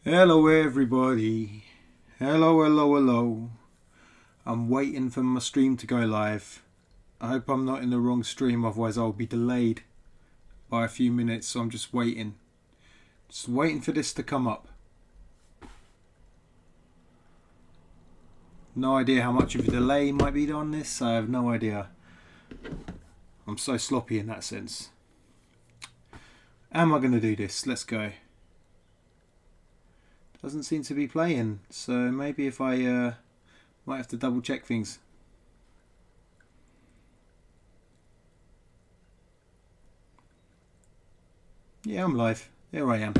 Hello everybody. Hello. I'm waiting for my stream to go live. I hope I'm not in the wrong stream, otherwise I'll be delayed by a few minutes, so I'm just waiting. Just waiting for this to come up. No idea how much of a delay might be on this, I have no idea. I'm so sloppy in that sense. How am I going to do this? Let's go. Doesn't seem to be playing, so maybe if I might have to double check things. Yeah, I'm live. There I am.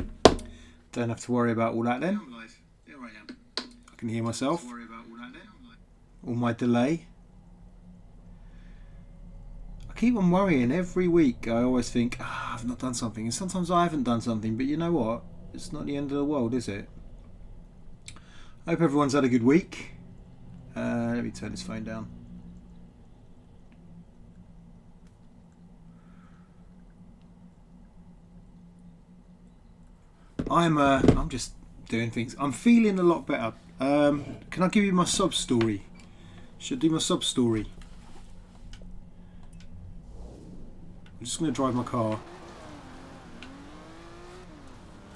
Don't have to worry about all that then. I can hear myself. All my delay. I keep on worrying every week. I always think, I've not done something, and sometimes I haven't done something, but you know what? It's not the end of the world, is it? I hope everyone's had a good week. Let me turn this phone down. I'm just doing things. I'm feeling a lot better. Can I give you my sob story? Should I do my sob story? I'm just going to drive my car.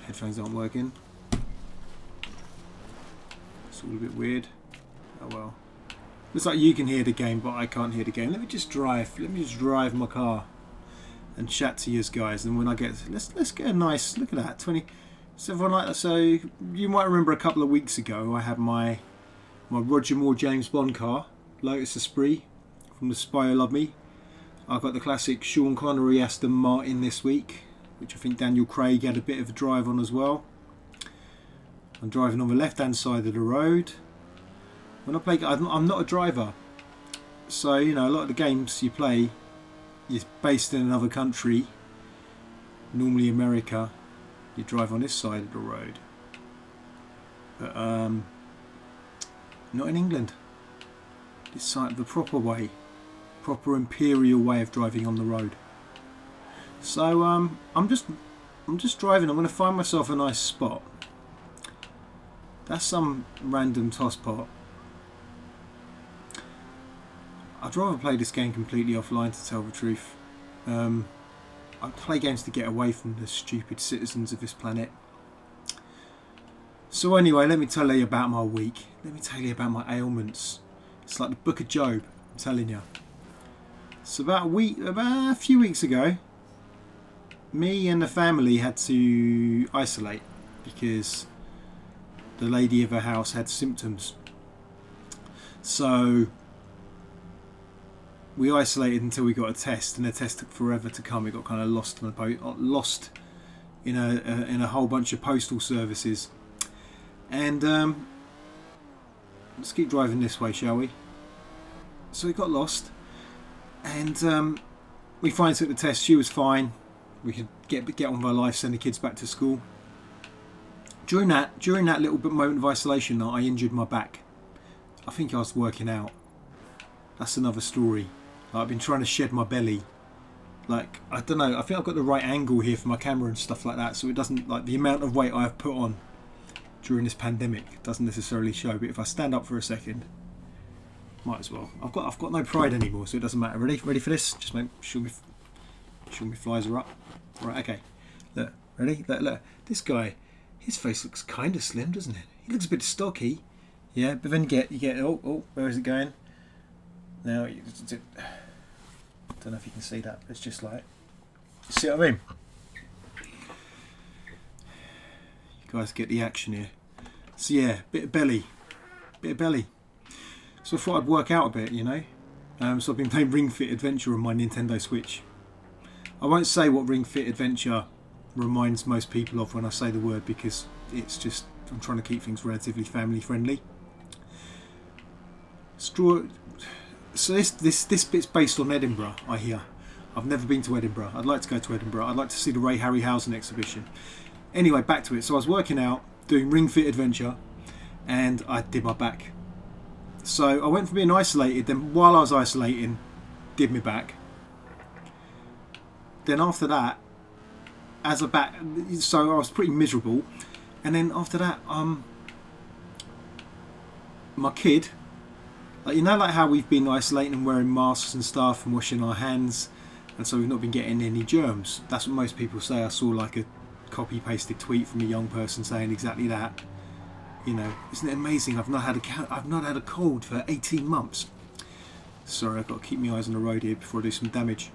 Headphones aren't working. It's all a bit weird. Oh well. Looks like you can hear the game, but I can't hear the game. Let me just drive my car and chat to you guys. And when I get, let's get a nice look at that 20. So everyone like that. So you might remember a couple of weeks ago, I had my Roger Moore James Bond car, Lotus Esprit from the Spy Who Loved Me. I've got the classic Sean Connery Aston Martin this week, which I think Daniel Craig had a bit of a drive on as well. I'm driving on the left hand side of the road. When I play, I'm not a driver, so you know a lot of the games you play is based in another country, normally America. You drive on this side of the road, but not in England. This side, the proper way, proper imperial way of driving on the road. So I'm just driving. I'm going to find myself a nice spot. That's some random toss pot. I'd rather play this game completely offline, to tell the truth. I play games to get away from the stupid citizens of this planet. So anyway, let me tell you about my week. Let me tell you about my ailments. It's like the Book of Job, I'm telling you. So about a few weeks ago, me and the family had to isolate because the lady of the house had symptoms. So we isolated until we got a test, and the test took forever to come. It got kind of lost in a whole bunch of postal services. And let's keep driving this way, shall we? So we got lost, and we finally took the test. She was fine. We could get on with our life, send the kids back to school. During that little bit moment of isolation, I injured my back. I think I was working out. That's another story. Like, I've been trying to shed my belly. Like, I don't know. I think I've got the right angle here for my camera and stuff like that, so it doesn't, like, the amount of weight I have put on during this pandemic doesn't necessarily show. But if I stand up for a second, might as well. I've got no pride anymore, so it doesn't matter. Ready for this? Just make sure my flies are up. Right. Okay. Look. Ready? Look. This guy. His face looks kind of slim, doesn't it? He looks a bit stocky. Yeah, but then you get. Oh, where is it going? Now, I don't know if you can see that. But it's just like, see what I mean? You guys get the action here. So yeah, bit of belly. So I thought I'd work out a bit, you know. So I've been playing Ring Fit Adventure on my Nintendo Switch. I won't say what Ring Fit Adventure reminds most people of when I say the word, because it's just, I'm trying to keep things relatively family friendly. So this bit's based on Edinburgh, I hear. I've never been to Edinburgh. I'd like to go to Edinburgh. I'd like to see the Ray Harryhausen exhibition. Anyway, back to it. So I was working out, doing Ring Fit Adventure, and I did my back. So I went from being isolated, then while I was isolating, did my back. Then after that, so I was pretty miserable. And then after that, my kid, like, you know, like how we've been isolating and wearing masks and stuff and washing our hands, and so we've not been getting any germs. That's what most people say. I saw like a copy pasted tweet from a young person saying exactly that. You know, isn't it amazing? I've not had a cold for 18 months. Sorry, I've got to keep my eyes on the road here before I do some damage.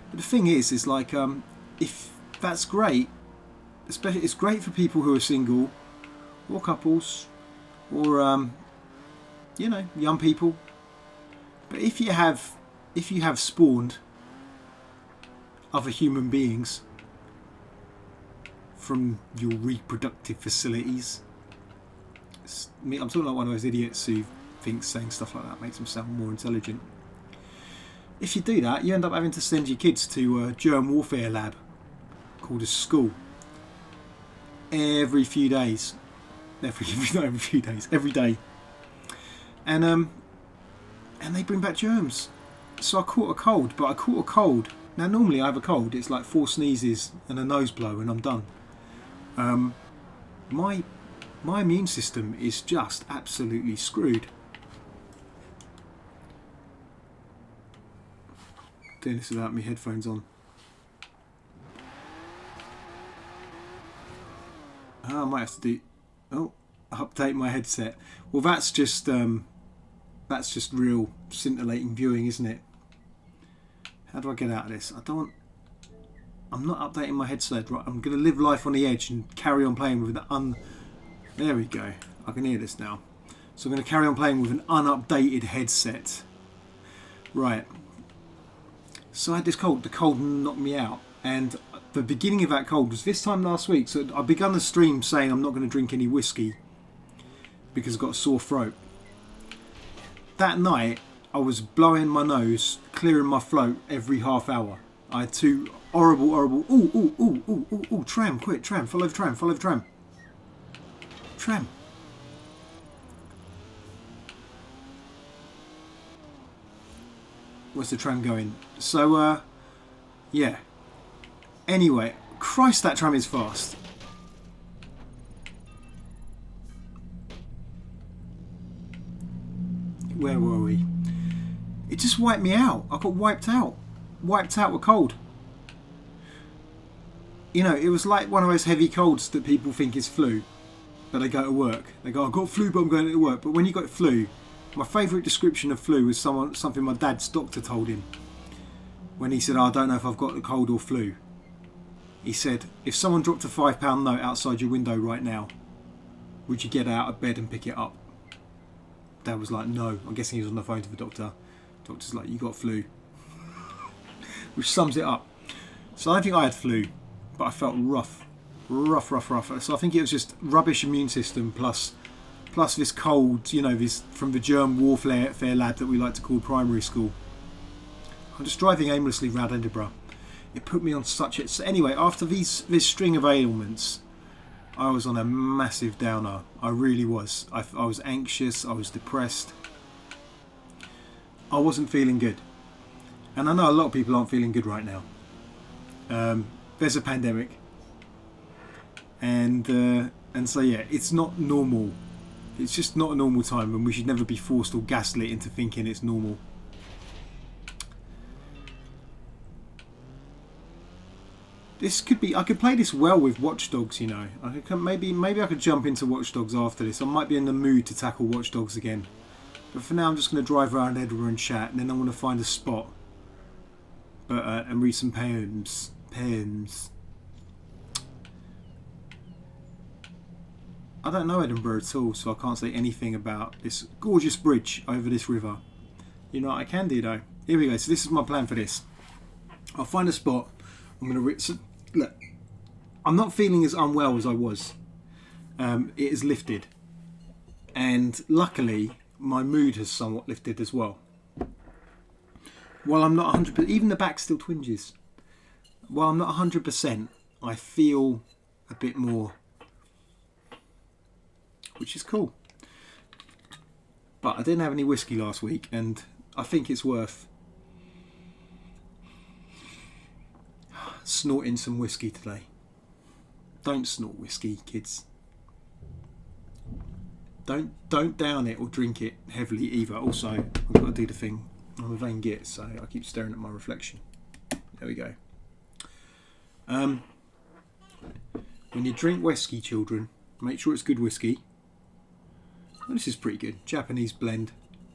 But the thing is like, if that's great, especially it's great for people who are single, or couples, or you know, young people. But if you have spawned other human beings from your reproductive facilities, I'm talking like one of those idiots who thinks saying stuff like that makes them sound more intelligent. If you do that, you end up having to send your kids to a germ warfare lab called a school every few days. Every day. And they bring back germs. So I caught a cold, Now normally I have a cold, it's like 4 sneezes and a nose blow and I'm done. My immune system is just absolutely screwed. Doing this without my headphones on. I might have to update my headset. Well, that's just real scintillating viewing, isn't it? How do I get out of this? I'm not updating my headset. Right, I'm going to live life on the edge and carry on playing with There we go. I can hear this now. So I'm going to carry on playing with an unupdated headset. Right. So I had this cold. The cold knocked me out. And the beginning of that cold was this time last week. So I begun the stream saying I'm not going to drink any whiskey because I've got a sore throat. That night, I was blowing my nose, clearing my throat every half hour. I had 2 horrible... Ooh, tram, quick, tram, follow the tram. Tram. Where's the tram going? So, yeah. Anyway, Christ, that tram is fast. Where were we? It just wiped me out. I got wiped out. Wiped out with cold. You know, it was like one of those heavy colds that people think is flu, but they go to work. They go, I've got flu, but I'm going to work. But when you got flu, my favourite description of flu was something my dad's doctor told him. When he said, I don't know if I've got the cold or flu. He said, if someone dropped a £5 note outside your window right now, would you get out of bed and pick it up? Dad was like, no. I'm guessing he was on the phone to the doctor. Doctor's like, you got flu. Which sums it up. So I don't think I had flu, but I felt rough. So I think it was just rubbish immune system plus this cold, you know, this from the germ warfare lab that we like to call primary school. I'm just driving aimlessly around Edinburgh. It put me on such a... So anyway, after this string of ailments, I was on a massive downer. I really was. I was anxious. I was depressed. I wasn't feeling good. And I know a lot of people aren't feeling good right now. There's a pandemic. And so, yeah, it's not normal. It's just not a normal time, and we should never be forced or gaslit into thinking it's normal. This could be... I could play this well with Watch Dogs, you know. Maybe I could jump into Watch Dogs after this. I might be in the mood to tackle Watch Dogs again. But for now, I'm just going to drive around Edinburgh and chat, and then I'm going to find a spot. And read some poems. I don't know Edinburgh at all, so I can't say anything about this gorgeous bridge over this river. You know what I can do, though? Here we go. So this is my plan for this. I'll find a spot. I'm going to... look, I'm not feeling as unwell as I was. It has lifted. And luckily, my mood has somewhat lifted as well. While I'm not 100%... Even the back still twinges. While I'm not 100%, I feel a bit more... which is cool. But I didn't have any whiskey last week, and I think it's worth snorting some whiskey today. Don't snort whiskey, kids. Don't down it or drink it heavily either. Also, I've got to do the thing. I'm a vain git, so I keep staring at my reflection. There we go. When you drink whiskey, children, make sure it's good whiskey. Well, this is pretty good. Japanese blend.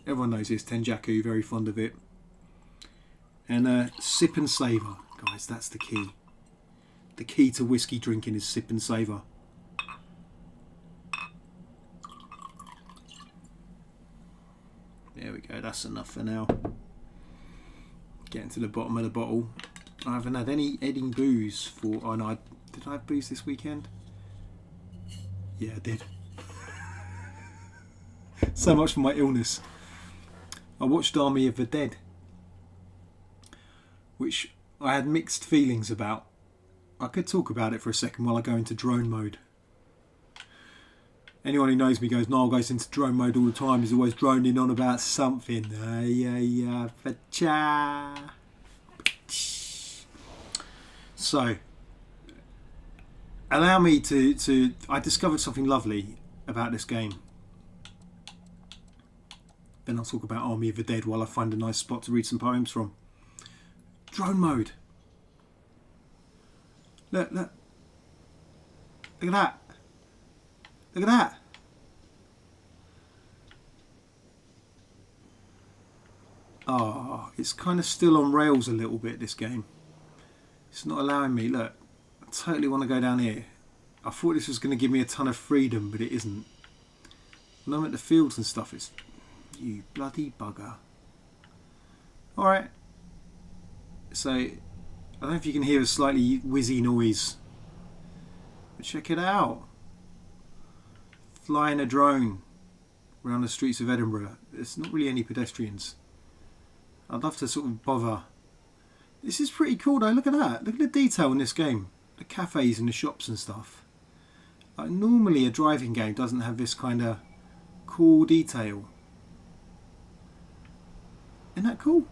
Everyone knows this. Tenjaku, very fond of it. And sip and savour. Guys, that's the key. The key to whiskey drinking is sip and savour. There we go, that's enough for now. Getting to the bottom of the bottle. I haven't had any booze for... Oh no, did I have booze this weekend? Yeah, I did. So much for my illness. I watched Army of the Dead, which I had mixed feelings about. I could talk about it for a second while I go into drone mode. Anyone who knows me goes, Niall goes into drone mode all the time. He's always droning on about something. So, allow me to... I discovered something lovely about this game. Then I'll talk about Army of the Dead while I find a nice spot to read some poems from. Drone mode. Look. Look at that. Look at that. Oh, it's kind of still on rails a little bit, this game. It's not allowing me. Look, I totally want to go down here. I thought this was going to give me a ton of freedom, but it isn't. When I'm at the fields and stuff, it's... You bloody bugger. Alright. So, I don't know if you can hear a slightly whizzy noise. But check it out. Flying a drone around the streets of Edinburgh. There's not really any pedestrians. I'd love to sort of bother. This is pretty cool though, look at that. Look at the detail in this game. The cafes and the shops and stuff. Like normally a driving game doesn't have this kind of cool detail. Isn't that cool?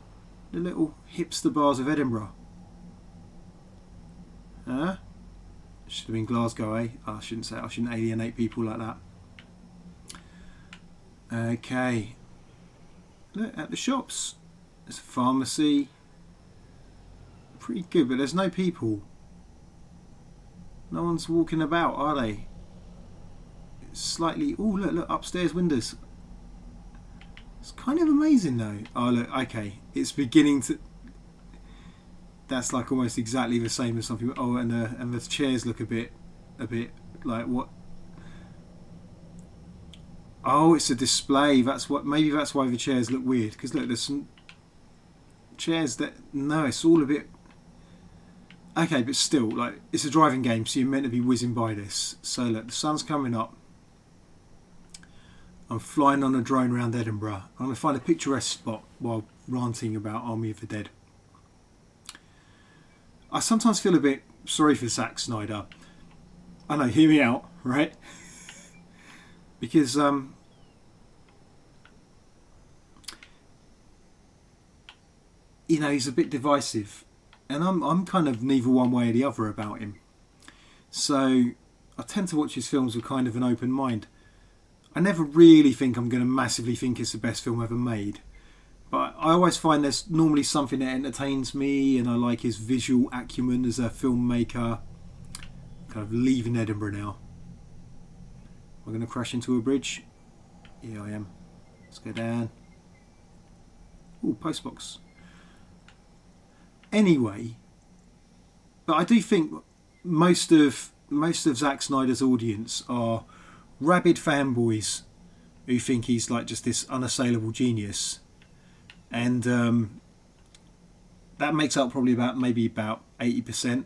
The little hipster bars of Edinburgh. Huh? Should have been Glasgow, eh? Oh, I shouldn't say it. I shouldn't alienate people like that. Okay. Look at the shops. There's a pharmacy. Pretty good, but there's no people. No one's walking about, are they? It's slightly... Oh, look, upstairs windows. It's kind of amazing though. Oh look, okay, it's beginning to... That's like almost exactly the same as something. Oh, and the chairs look a bit like what? Oh, it's a display. That's what. Maybe that's why the chairs look weird. Because look, there's some chairs that... No, it's all a bit... Okay, but still, like, it's a driving game, so you're meant to be whizzing by this. So look, the sun's coming up. I'm flying on a drone around Edinburgh. I'm going to find a picturesque spot while ranting about Army of the Dead. I sometimes feel a bit sorry for Zack Snyder. I know, hear me out, right? Because you know, he's a bit divisive, and I'm kind of neither one way or the other about him. So I tend to watch his films with kind of an open mind. I never really think I'm going to massively think it's the best film ever made. But I always find there's normally something that entertains me, and I like his visual acumen as a filmmaker. Kind of leaving Edinburgh now. Am I going to crash into a bridge? Yeah, I am. Let's go down. Ooh, postbox. Anyway, but I do think most of Zack Snyder's audience are rabid fanboys who think he's like just this unassailable genius, and that makes up probably maybe about 80%,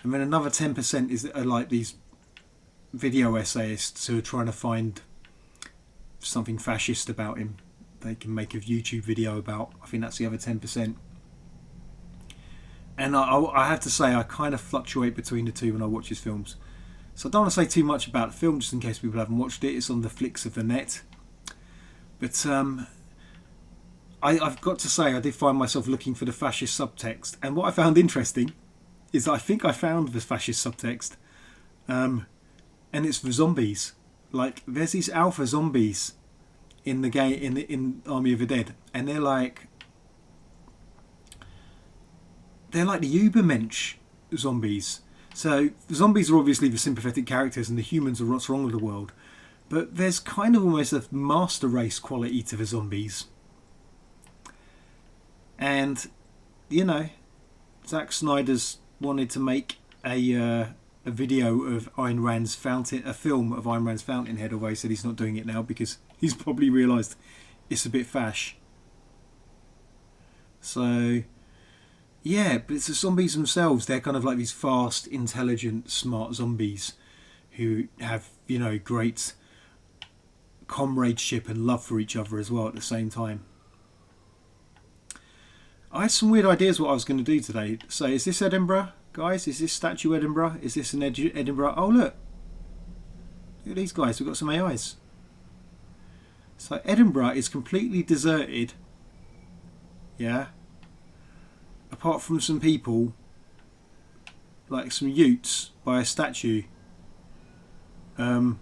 and then another 10% are like these video essayists who are trying to find something fascist about him they can make a YouTube video about. I think that's the other 10%. And I have to say, I kind of fluctuate between the two when I watch his films. So I don't want to say too much about the film, just in case people haven't watched it. It's on the flicks of the net. But I've got to say, I did find myself looking for the fascist subtext. And what I found interesting is I think I found the fascist subtext. And it's for zombies. Like, there's these alpha zombies in the game in Army of the Dead, and they're like the Ubermensch zombies. So the zombies are obviously the sympathetic characters, and the humans are what's wrong with the world. But there's kind of almost a master race quality to the zombies. And, you know, Zack Snyder's wanted to make a video of Ayn Rand's a film of Ayn Rand's Fountainhead, although he said he's not doing it now because he's probably realised it's a bit fash. So, yeah, but it's the zombies themselves. They're kind of like these fast, intelligent, smart zombies who have, you know, great comradeship and love for each other as well at the same time. I had some weird ideas what I was going to do today. So, is this Edinburgh, guys? Is this statue Edinburgh? Is this an Edinburgh? Oh, look. Look at these guys. We've got some AIs. So, Edinburgh is completely deserted. Yeah. Apart from some people, like some utes by a statue. And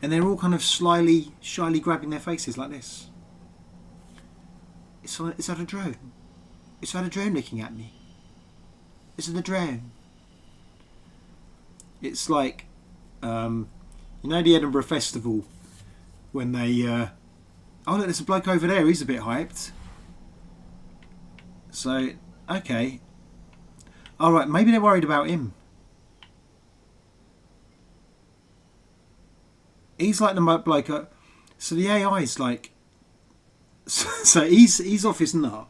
they're all kind of shyly grabbing their faces like this. Is that a drone? Is that a drone looking at me? Is it a drone? It's like, you know, the Edinburgh Festival when they. Oh, look, there's a bloke over there. He's a bit hyped. So, okay. All right, maybe they're worried about him. He's like the bloke. So the AI's like. So he's off his nut,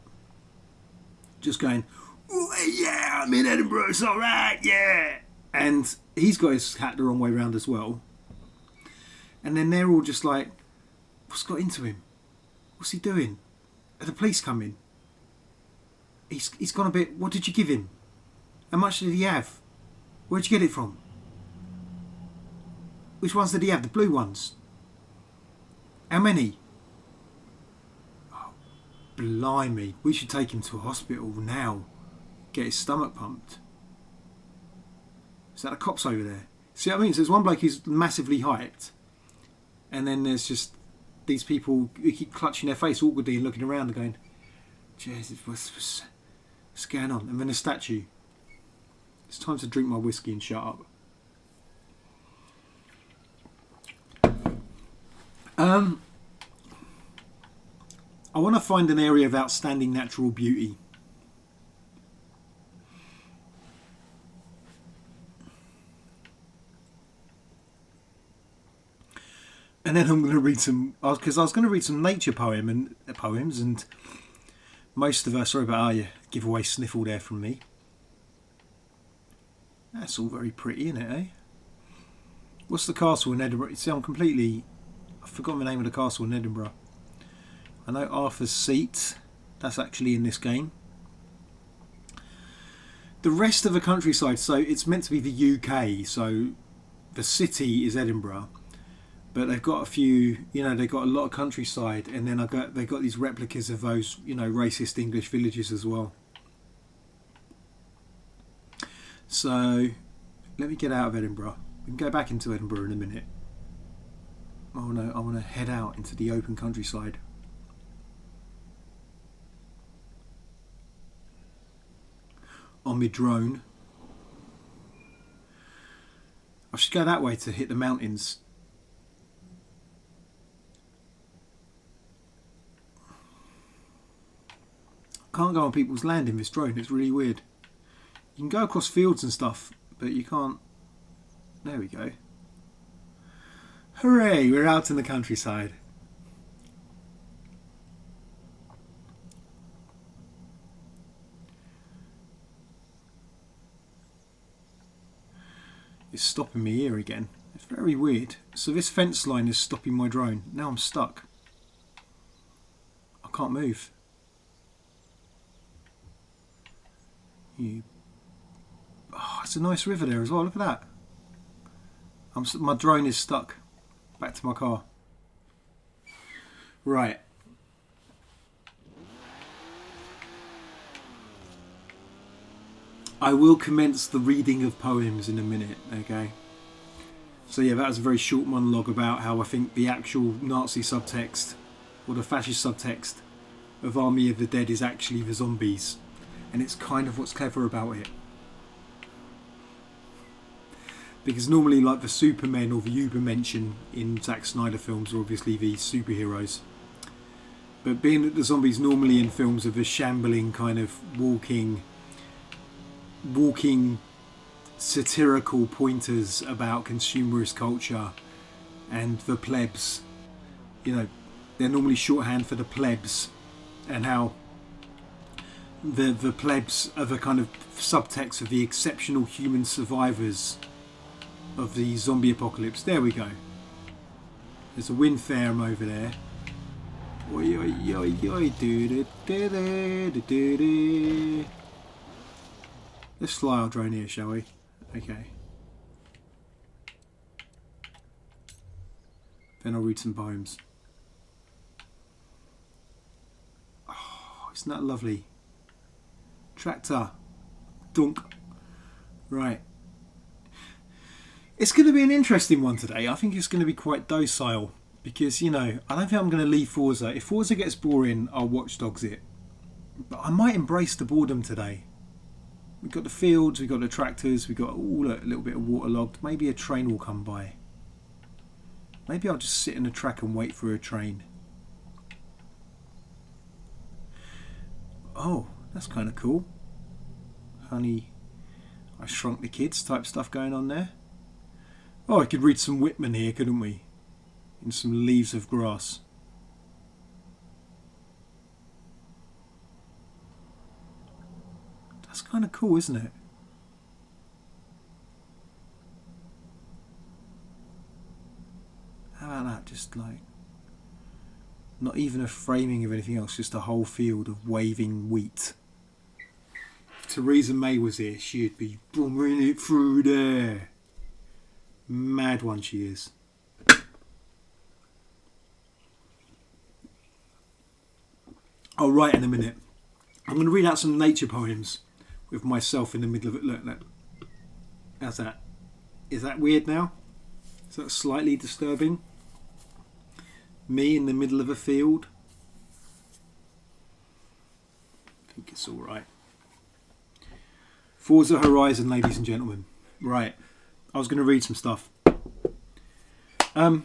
just going, oh, yeah, I'm in Edinburgh, it's alright, yeah. And he's got his hat the wrong way round as well. And then they're all just like, what's got into him? What's he doing? Are the police coming? He's gone a bit, what did you give him? How much did he have? Where'd you get it from? Which ones did he have? The blue ones? How many? Blimey, we should take him to a hospital now. Get his stomach pumped. Is that the cops over there? See what I mean? So there's one bloke who's massively hyped, and then there's just these people who keep clutching their face awkwardly and looking around and going, Jesus, what's going on? And then a statue. It's time to drink my whiskey and shut up. I want to find an area of outstanding natural beauty. And then I'm going to read some, because I was going to read some nature poems, and most of us, sorry about our giveaway sniffle there from me. That's all very pretty, isn't it, eh? What's the castle in Edinburgh? See, I've forgotten the name of the castle in Edinburgh. I know Arthur's Seat, that's actually in this game. The rest of the countryside, so it's meant to be the UK, so the city is Edinburgh, but they've got a few, you know, they've got a lot of countryside, and then they've got these replicas of those, you know, racist English villages as well. So, let me get out of Edinburgh. We can go back into Edinburgh in a minute. I want to head out into the open countryside. On my drone. I should go that way to hit the mountains. I can't go on people's land in this drone, it's really weird. You can go across fields and stuff, but you can't. There we go. Hooray, we're out in the countryside. It's stopping me here again. It's very weird. So this fence line is stopping my drone. Now I'm stuck. I can't move. Oh, it's a nice river there as well. Look at that. My drone is stuck. Back to my car. Right. I will commence the reading of poems in a minute, okay? So yeah, that was a very short monologue about how I think the actual Nazi subtext or the fascist subtext of Army of the Dead is actually the zombies, and it's kind of what's clever about it. Because normally, like the Supermen or the Ubermenschen in Zack Snyder films are obviously the superheroes. But being that the zombies normally in films are the shambling kind of walking satirical pointers about consumerist culture and the plebs, you know, they're normally shorthand for the plebs, and how the plebs are the kind of subtext of the exceptional human survivors of the zombie apocalypse. There we go. There's a wind farm over there. Oi, oi, oi, oi, do. Let's fly our drone here, shall we? Okay. Then I'll read some poems. Oh, isn't that lovely? Tractor. Dunk. Right. It's going to be an interesting one today. I think it's going to be quite docile because, you know, I don't think I'm going to leave Forza. If Forza gets boring, I'll Watch Dogs it. But I might embrace the boredom today. We've got the fields, we've got the tractors, we've got all a little bit of waterlogged. Maybe a train will come by. Maybe I'll just sit in a track and wait for a train. Oh, that's kind of cool. Honey, I Shrunk the Kids type stuff going on there. Oh, I could read some Whitman here, couldn't we? In some Leaves of Grass. That's kind of cool, isn't it? How about that? Just like, not even a framing of anything else, just a whole field of waving wheat. If Theresa May was here, she'd be booming it through there. Mad one she is. I'll write in a minute. I'm going to read out some nature poems with myself in the middle of it. Look. How's that? Is that weird now? Is that slightly disturbing? Me in the middle of a field? I think it's alright. Forza Horizon, ladies and gentlemen. Right. I was going to read some stuff. I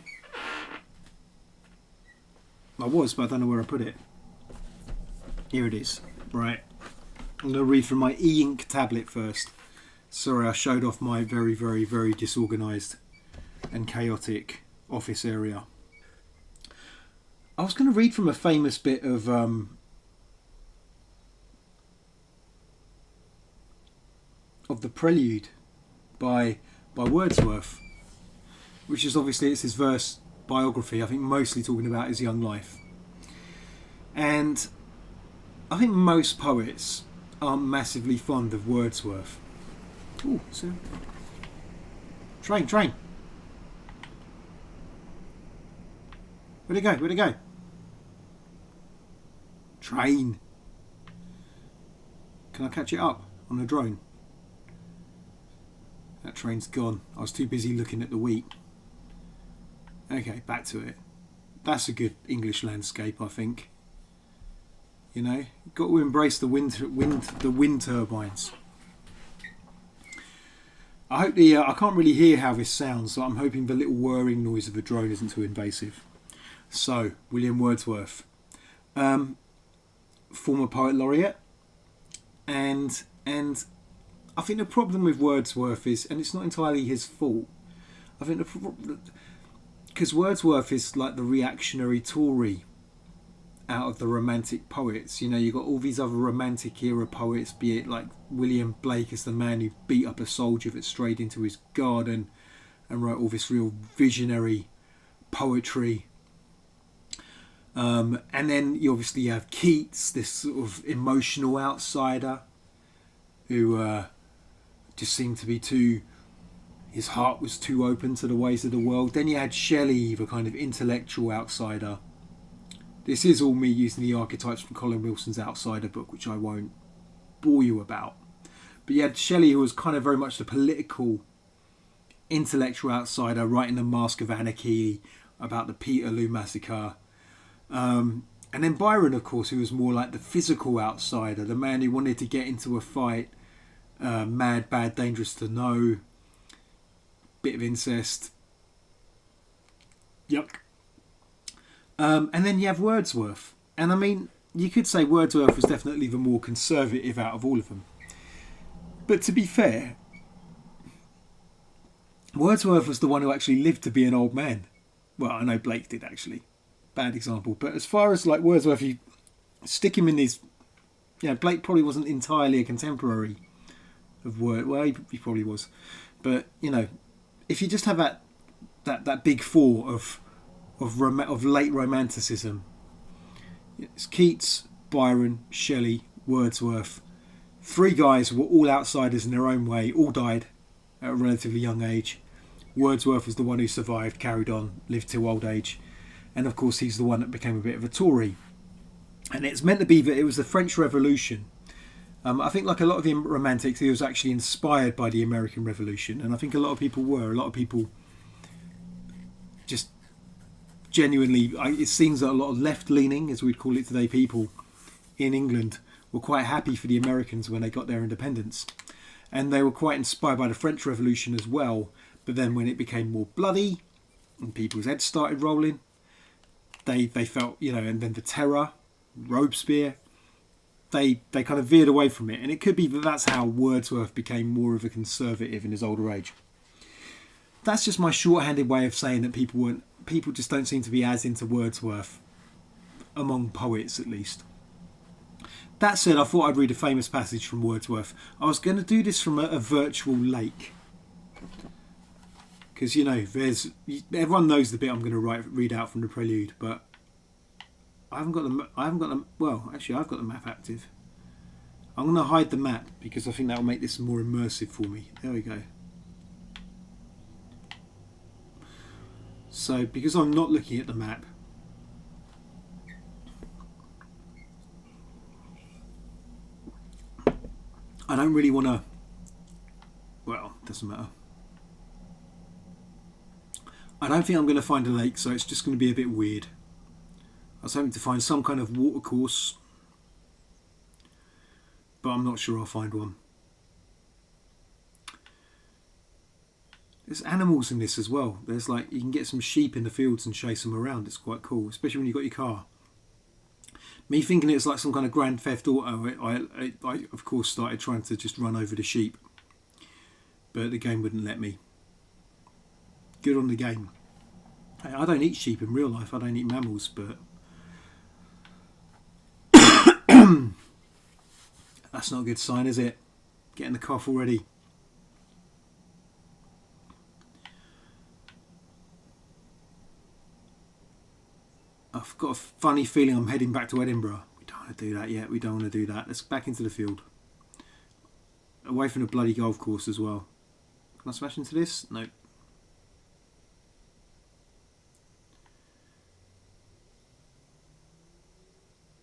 was, but I don't know where I put it. Here it is. Right. I'm going to read from my e-ink tablet first. Sorry, I showed off my very, very, very disorganised and chaotic office area. I was going to read from a famous bit of the Prelude by Wordsworth, which is obviously it's his verse biography. I think mostly talking about his young life, and I think most poets aren't massively fond of Wordsworth. Ooh, so train. Where'd it go? Train. Can I catch it up on the drone? That train's gone. I was too busy looking at the wheat. Okay, back to it. That's a good English landscape, I think. You know, you've got to embrace the wind turbines. I hope I can't really hear how this sounds, so I'm hoping the little whirring noise of a drone isn't too invasive. So, William Wordsworth, former poet laureate, and I think the problem with Wordsworth is, and it's not entirely his fault, I think because Wordsworth is like the reactionary Tory out of the romantic poets. You know, you've got all these other romantic era poets, be it like William Blake as the man who beat up a soldier that strayed into his garden and wrote all this real visionary poetry. And then you obviously have Keats, this sort of emotional outsider who just seemed to be his heart was too open to the ways of the world. Then you had Shelley, the kind of intellectual outsider. This is all me using the archetypes from Colin Wilson's Outsider book, which I won't bore you about. But you had Shelley, who was kind of very much the political intellectual outsider writing The Mask of Anarchy about the Peterloo massacre. And then Byron, of course, who was more like the physical outsider, the man who wanted to get into a fight, mad, bad, dangerous to know, bit of incest. Yuck. And then you have Wordsworth. And I mean, you could say Wordsworth was definitely the more conservative out of all of them. But to be fair, Wordsworth was the one who actually lived to be an old man. Well, I know Blake did actually. Bad example. But as far as like Wordsworth, you stick him in these... Yeah, Blake probably wasn't entirely a contemporary of Wordsworth. Well, he probably was. But, you know, if you just have that big four of late romanticism, it's Keats, Byron, Shelley, Wordsworth. Three guys who were all outsiders in their own way, all died at a relatively young age. Wordsworth was the one who survived, carried on, lived till old age. And of course he's the one that became a bit of a Tory. And it's meant to be that it was the French Revolution. I think like a lot of the romantics, he was actually inspired by the American Revolution. And I think a lot of people were. A lot of people just genuinely... It seems that a lot of left-leaning, as we'd call it today, people in England were quite happy for the Americans when they got their independence. And they were quite inspired by the French Revolution as well. But then when it became more bloody and people's heads started rolling, they felt, you know, and then the terror, Robespierre, they kind of veered away from it. And it could be that that's how Wordsworth became more of a conservative in his older age. That's just my shorthanded way of saying that people just don't seem to be as into Wordsworth, among poets at least. That said, I thought I'd read a famous passage from Wordsworth. I was going to do this from a virtual lake. Because, you know, everyone knows the bit I'm going to read out from the prelude, but I've got the map active. I'm going to hide the map because I think that will make this more immersive for me. There we go. So, because I'm not looking at the map, I don't really want to... Well, doesn't matter. I don't think I'm going to find a lake, so it's just going to be a bit weird. I was hoping to find some kind of watercourse, but I'm not sure I'll find one. There's animals in this as well. There's like, you can get some sheep in the fields and chase them around. It's quite cool, especially when you've got your car. Me thinking it's like some kind of Grand Theft Auto, I of course started trying to just run over the sheep, but the game wouldn't let me. Good on the game. I don't eat sheep in real life. I don't eat mammals, but that's not a good sign, is it? Getting the cough already. I've got a funny feeling I'm heading back to Edinburgh. We don't want to do that yet. We don't want to do that. Let's back into the field. Away from the bloody golf course as well. Can I smash into this? No.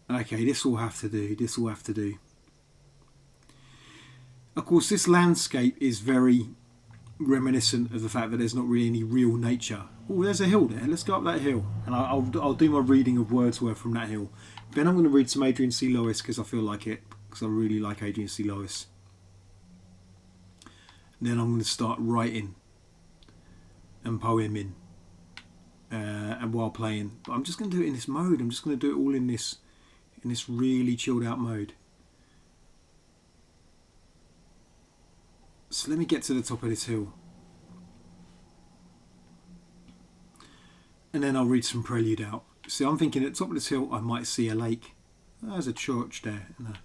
Okay, this will have to do. This will have to do. Of course, this landscape is very reminiscent of the fact that there's not really any real nature. Oh, there's a hill there. Let's go up that hill, and I'll do my reading of Wordsworth from that hill. Then I'm going to read some Adrian C. Lewis because I feel like it, because I really like Adrian C. Lewis. And then I'm going to start writing and poeming, and while playing. But I'm just going to do it in this mode. I'm just going to do it all in this really chilled out mode. So let me get to the top of this hill. And then I'll read some prelude out. See, I'm thinking at the top of this hill I might see a lake. There's a church there and an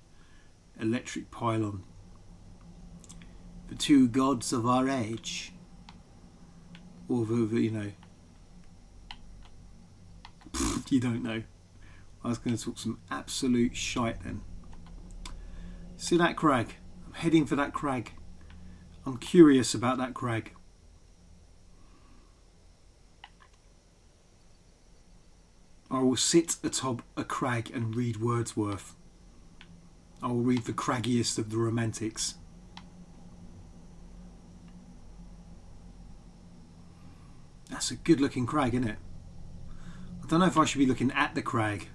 electric pylon. The two gods of our age. Or you know. You don't know. I was going to talk some absolute shite then. See that crag? I'm heading for that crag. I'm curious about that crag. I will sit atop a crag and read Wordsworth. I will read the craggiest of the romantics. a good looking crag, isn't it? I don't know if I should be looking at the crag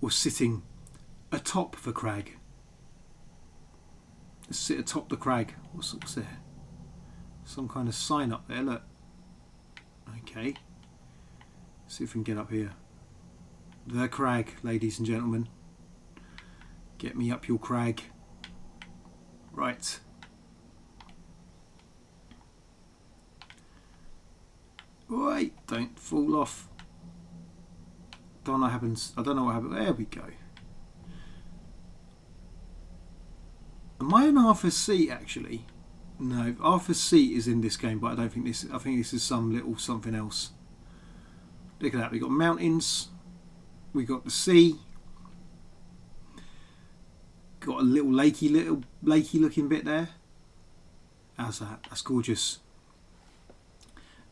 or sitting atop the crag. Let's sit atop the crag. What's there? Some kind of sign up there, look. Okay. See if we can get up here. The crag, ladies and gentlemen. Get me up your crag. Right. Wait, don't fall off. Don't know what happens. I don't know what happens. There we go. Am I on Arthur's seat actually? No, Arthur's seat is in this game, but I don't think this. I think this is some little something else. Look at that. We got mountains. We got the sea. Got a little lakey looking bit there. How's that? That's gorgeous.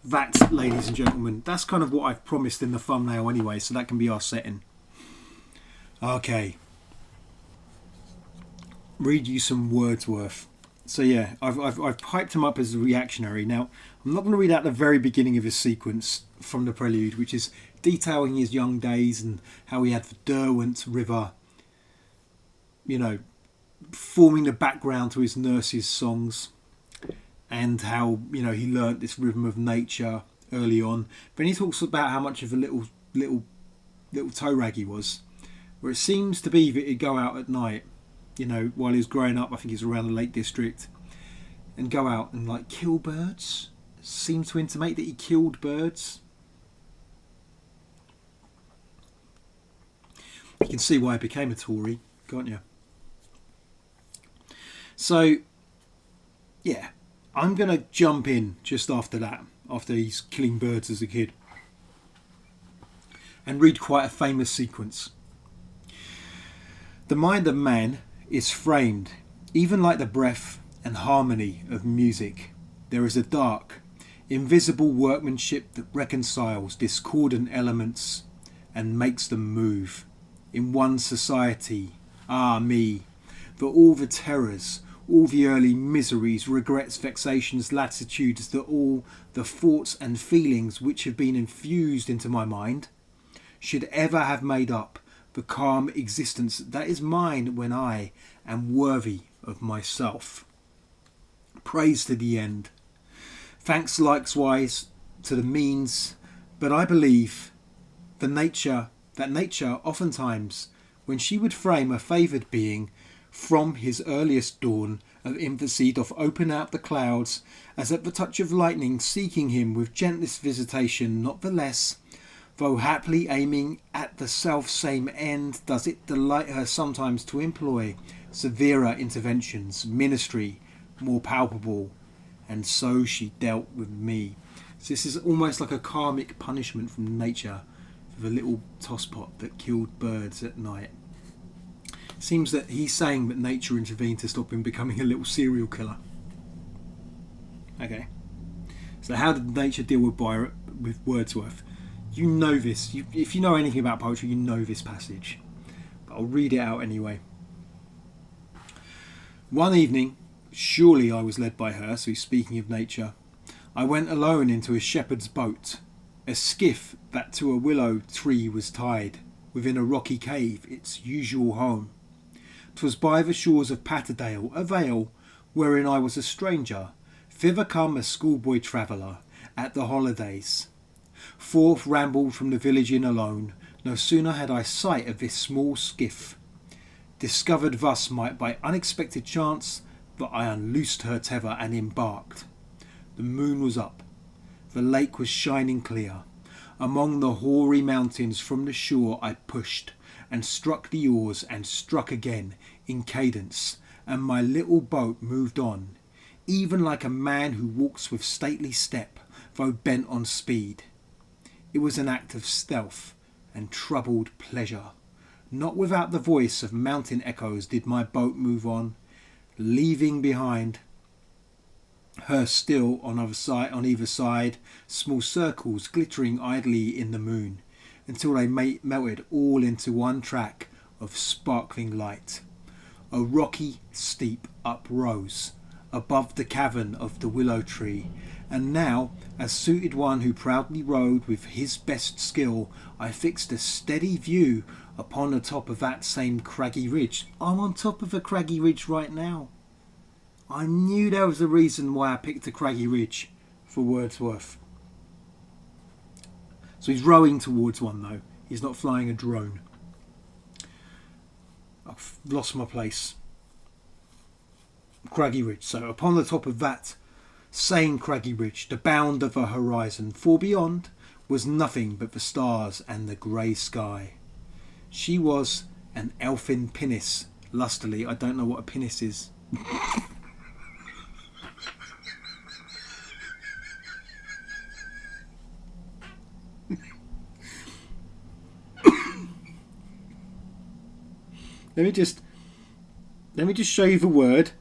That, ladies and gentlemen, that's kind of what I've promised in the thumbnail anyway, so that can be our setting. Okay. Read you some Wordsworth. So yeah, I've hyped him up as a reactionary. Now, I'm not going to read out the very beginning of his sequence from the prelude, which is detailing his young days and how he had the Derwent River, you know, forming the background to his nurse's songs, and how, you know, he learnt this rhythm of nature early on. But he talks about how much of a little toe rag he was, where it seems to be that he'd go out at night, you know, while he was growing up. I think he's around the Lake District, and go out and like kill birds. Seems to intimate that he killed birds. You can see why he became a Tory, can't you? So, yeah, I'm going to jump in just after that, after he's killing birds as a kid, and read quite a famous sequence. The mind of man is framed, even like the breath and harmony of music. There is a dark, invisible workmanship that reconciles discordant elements and makes them move in one society. Ah me, for all the terrors, all the early miseries, regrets, vexations, latitudes, that all the thoughts and feelings which have been infused into my mind should ever have made up the calm existence that is mine when I am worthy of myself. Praise to the end. Thanks likewise to the means, but I believe that nature oftentimes, when she would frame a favoured being from his earliest dawn of infancy, doth open out the clouds, as at the touch of lightning, seeking him with gentlest visitation, not the less, though haply aiming at the self same end, does it delight her sometimes to employ severer interventions, ministry more palpable, and so she dealt with me. So this is almost like a karmic punishment from nature for the little tosspot that killed birds at night. Seems that he's saying that nature intervened to stop him becoming a little serial killer. Okay, so how did nature deal with Wordsworth? You know this. If you know anything about poetry, you know this passage. But I'll read it out anyway. One evening, surely I was led by her, so he's speaking of nature, I went alone into a shepherd's boat, a skiff that to a willow tree was tied, within a rocky cave, its usual home. 'Twas by the shores of Patterdale, a vale, wherein I was a stranger, thither come a schoolboy traveller, at the holidays. Forth rambled from the village inn alone, no sooner had I sight of this small skiff, discovered thus by unexpected chance, that I unloosed her tether and embarked. The moon was up, the lake was shining clear. Among the hoary mountains from the shore I pushed, and struck the oars and struck again in cadence, and my little boat moved on, even like a man who walks with stately step, though bent on speed. It was an act of stealth and troubled pleasure. Not without the voice of mountain echoes did my boat move on, leaving behind her still on either side small circles glittering idly in the moon, until they melted all into one track of sparkling light. A rocky steep uprose above the cavern of the willow tree. And now, as suited one who proudly rode with his best skill, I fixed a steady view upon the top of that same craggy ridge. I'm on top of a craggy ridge right now. I knew there was a reason why I picked a craggy ridge for Wordsworth. So he's rowing towards one though. He's not flying a drone. I've lost my place. Craggy ridge. So upon the top of that same craggy ridge, the bound of a horizon, for beyond was nothing but the stars and the grey sky. She was an elfin pinnace, lustily. I don't know what a pinnace is. Let me just show you the word,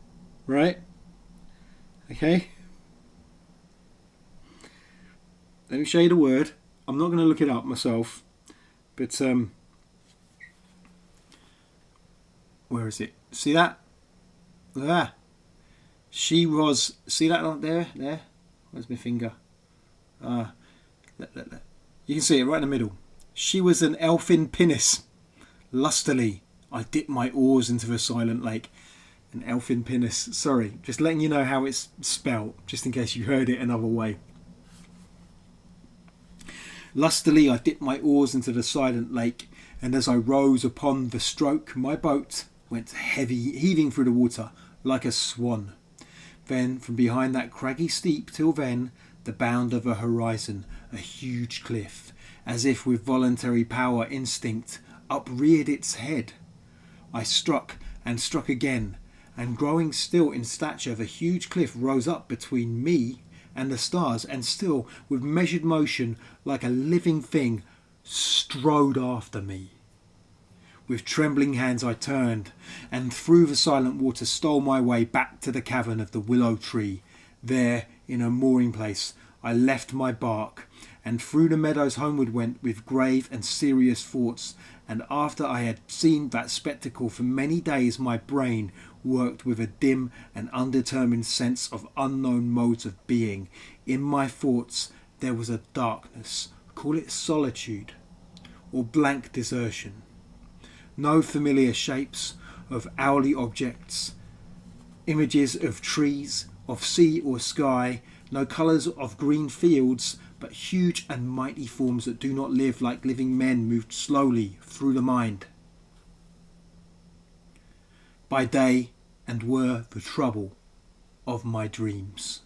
right? Okay. Let me show you the word. I'm not going to look it up myself, but where is it? See that? There. She was. See that on there? There. Where's my finger? You can see it right in the middle. She was an elfin pinnace. Lustily, I dipped my oars into the silent lake. An elfin pinnace. Sorry, just letting you know how it's spelt, just in case you heard it another way. Lustily, I dipped my oars into the silent lake, and as I rose upon the stroke, my boat went heavy, heaving through the water like a swan. Then, from behind that craggy steep till then, the bound of a horizon, a huge cliff, as if with voluntary power instinct, upreared its head. I struck and struck again, and growing still in stature, the huge cliff rose up between me and the stars, and still, with measured motion, like a living thing, strode after me. With trembling hands I turned, and through the silent water stole my way back to the cavern of the willow tree. There, in a mooring place, I left my bark, and through the meadows homeward went with grave and serious thoughts. And after I had seen that spectacle for many days, my brain worked with a dim and undetermined sense of unknown modes of being. In my thoughts there was a darkness, call it solitude, or blank desertion. No familiar shapes of owly objects, images of trees, of sea or sky, no colours of green fields, but huge and mighty forms that do not live like living men moved slowly through the mind. By day, and were the trouble of my dreams.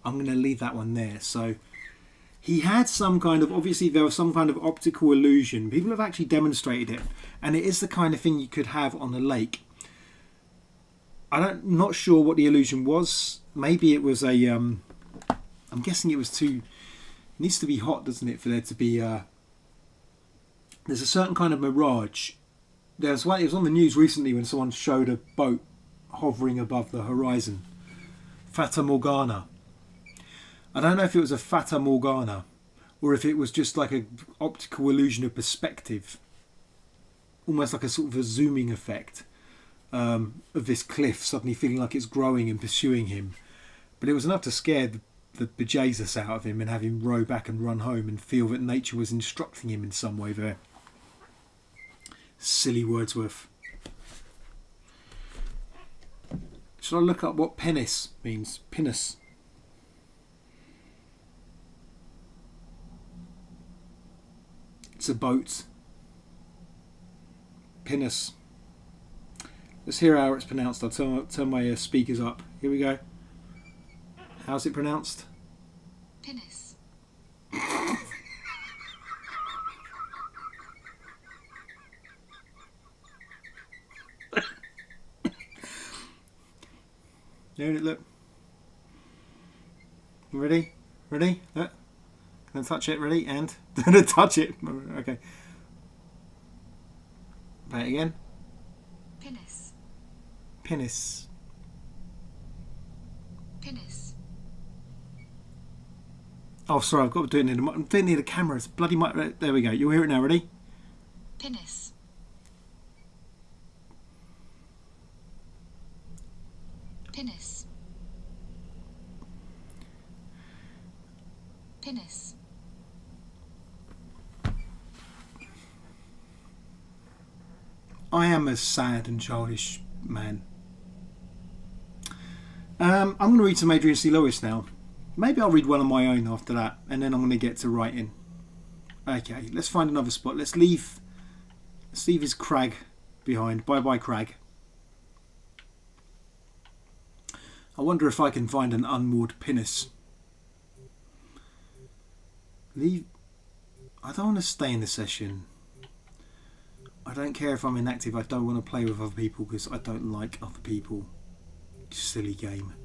I'm going to leave that one there. So he had some kind of, obviously there was some kind of optical illusion. People have actually demonstrated it, and it is the kind of thing you could have on a lake. I'm not sure what the illusion was. Maybe it was a I'm guessing it was too, it needs to be hot, doesn't it, for there to be there's a certain kind of mirage. There's one, it was on the news recently when someone showed a boat hovering above the horizon. Fata Morgana. I don't know if it was a Fata Morgana or if it was just like an optical illusion of perspective. Almost like a sort of a zooming effect of this cliff suddenly feeling like it's growing and pursuing him. But it was enough to scare the bejesus out of him and have him row back and run home and feel that nature was instructing him in some way there. Silly Wordsworth. Should I look up what pinnace means? Pinnace. It's a boat. Pinnace. Let's hear how it's pronounced. I'll turn my speakers up. Here we go. How's it pronounced? Pinnace. Look. Ready? Ready? Look. Can I touch it? Ready? And touch it. Okay. Play it again. Pinnace. Pinnace. Pinnace. Oh, sorry, I've got to do it near the, I'm doing it near the camera. It's bloody mic. There we go. You'll hear it now. Ready? Pinnace. Penis. I am a sad and childish man. I'm going to read some Adrian C. Lewis now. Maybe I'll read one of my own after that, and then I'm going to get to writing. Okay, let's find another spot. Let's leave his crag behind. Bye bye crag. I wonder if I can find an unmoored pinnace. I don't want to stay in the session. I don't care if I'm inactive. I don't want to play with other people because I don't like other people. Silly game.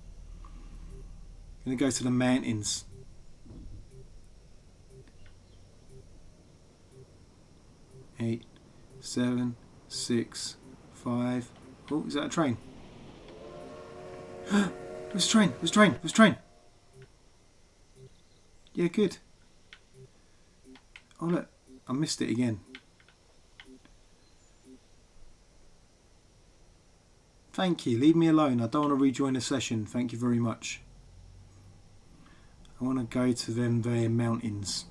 I'm going to go to the mountains. Eight, 7, 6, 5. Oh, is that a train? There's a train. There's a train. There's a train. Yeah, good. Oh look, I missed it again. Thank you. Leave me alone. I don't want to rejoin the session. Thank you very much. I want to go to them there mountains.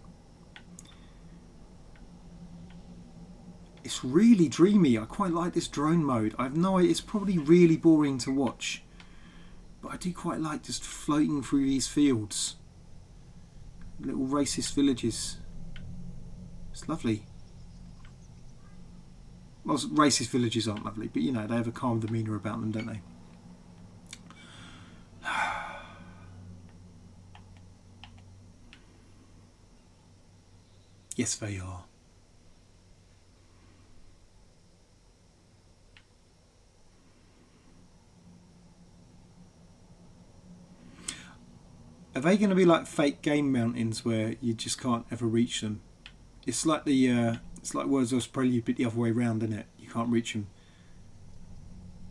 It's really dreamy. I quite like this drone mode. I have no idea. It's probably really boring to watch, but I do quite like just floating through these fields. Little racist villages. It's lovely. Well, racist villages aren't lovely, but you know, they have a calm demeanour about them, don't they? Yes, they are. Are they going to be like fake game mountains where you just can't ever reach them? It's like the it's like Wordsworth's Prelude, but the other way round, isn't it? You can't reach them.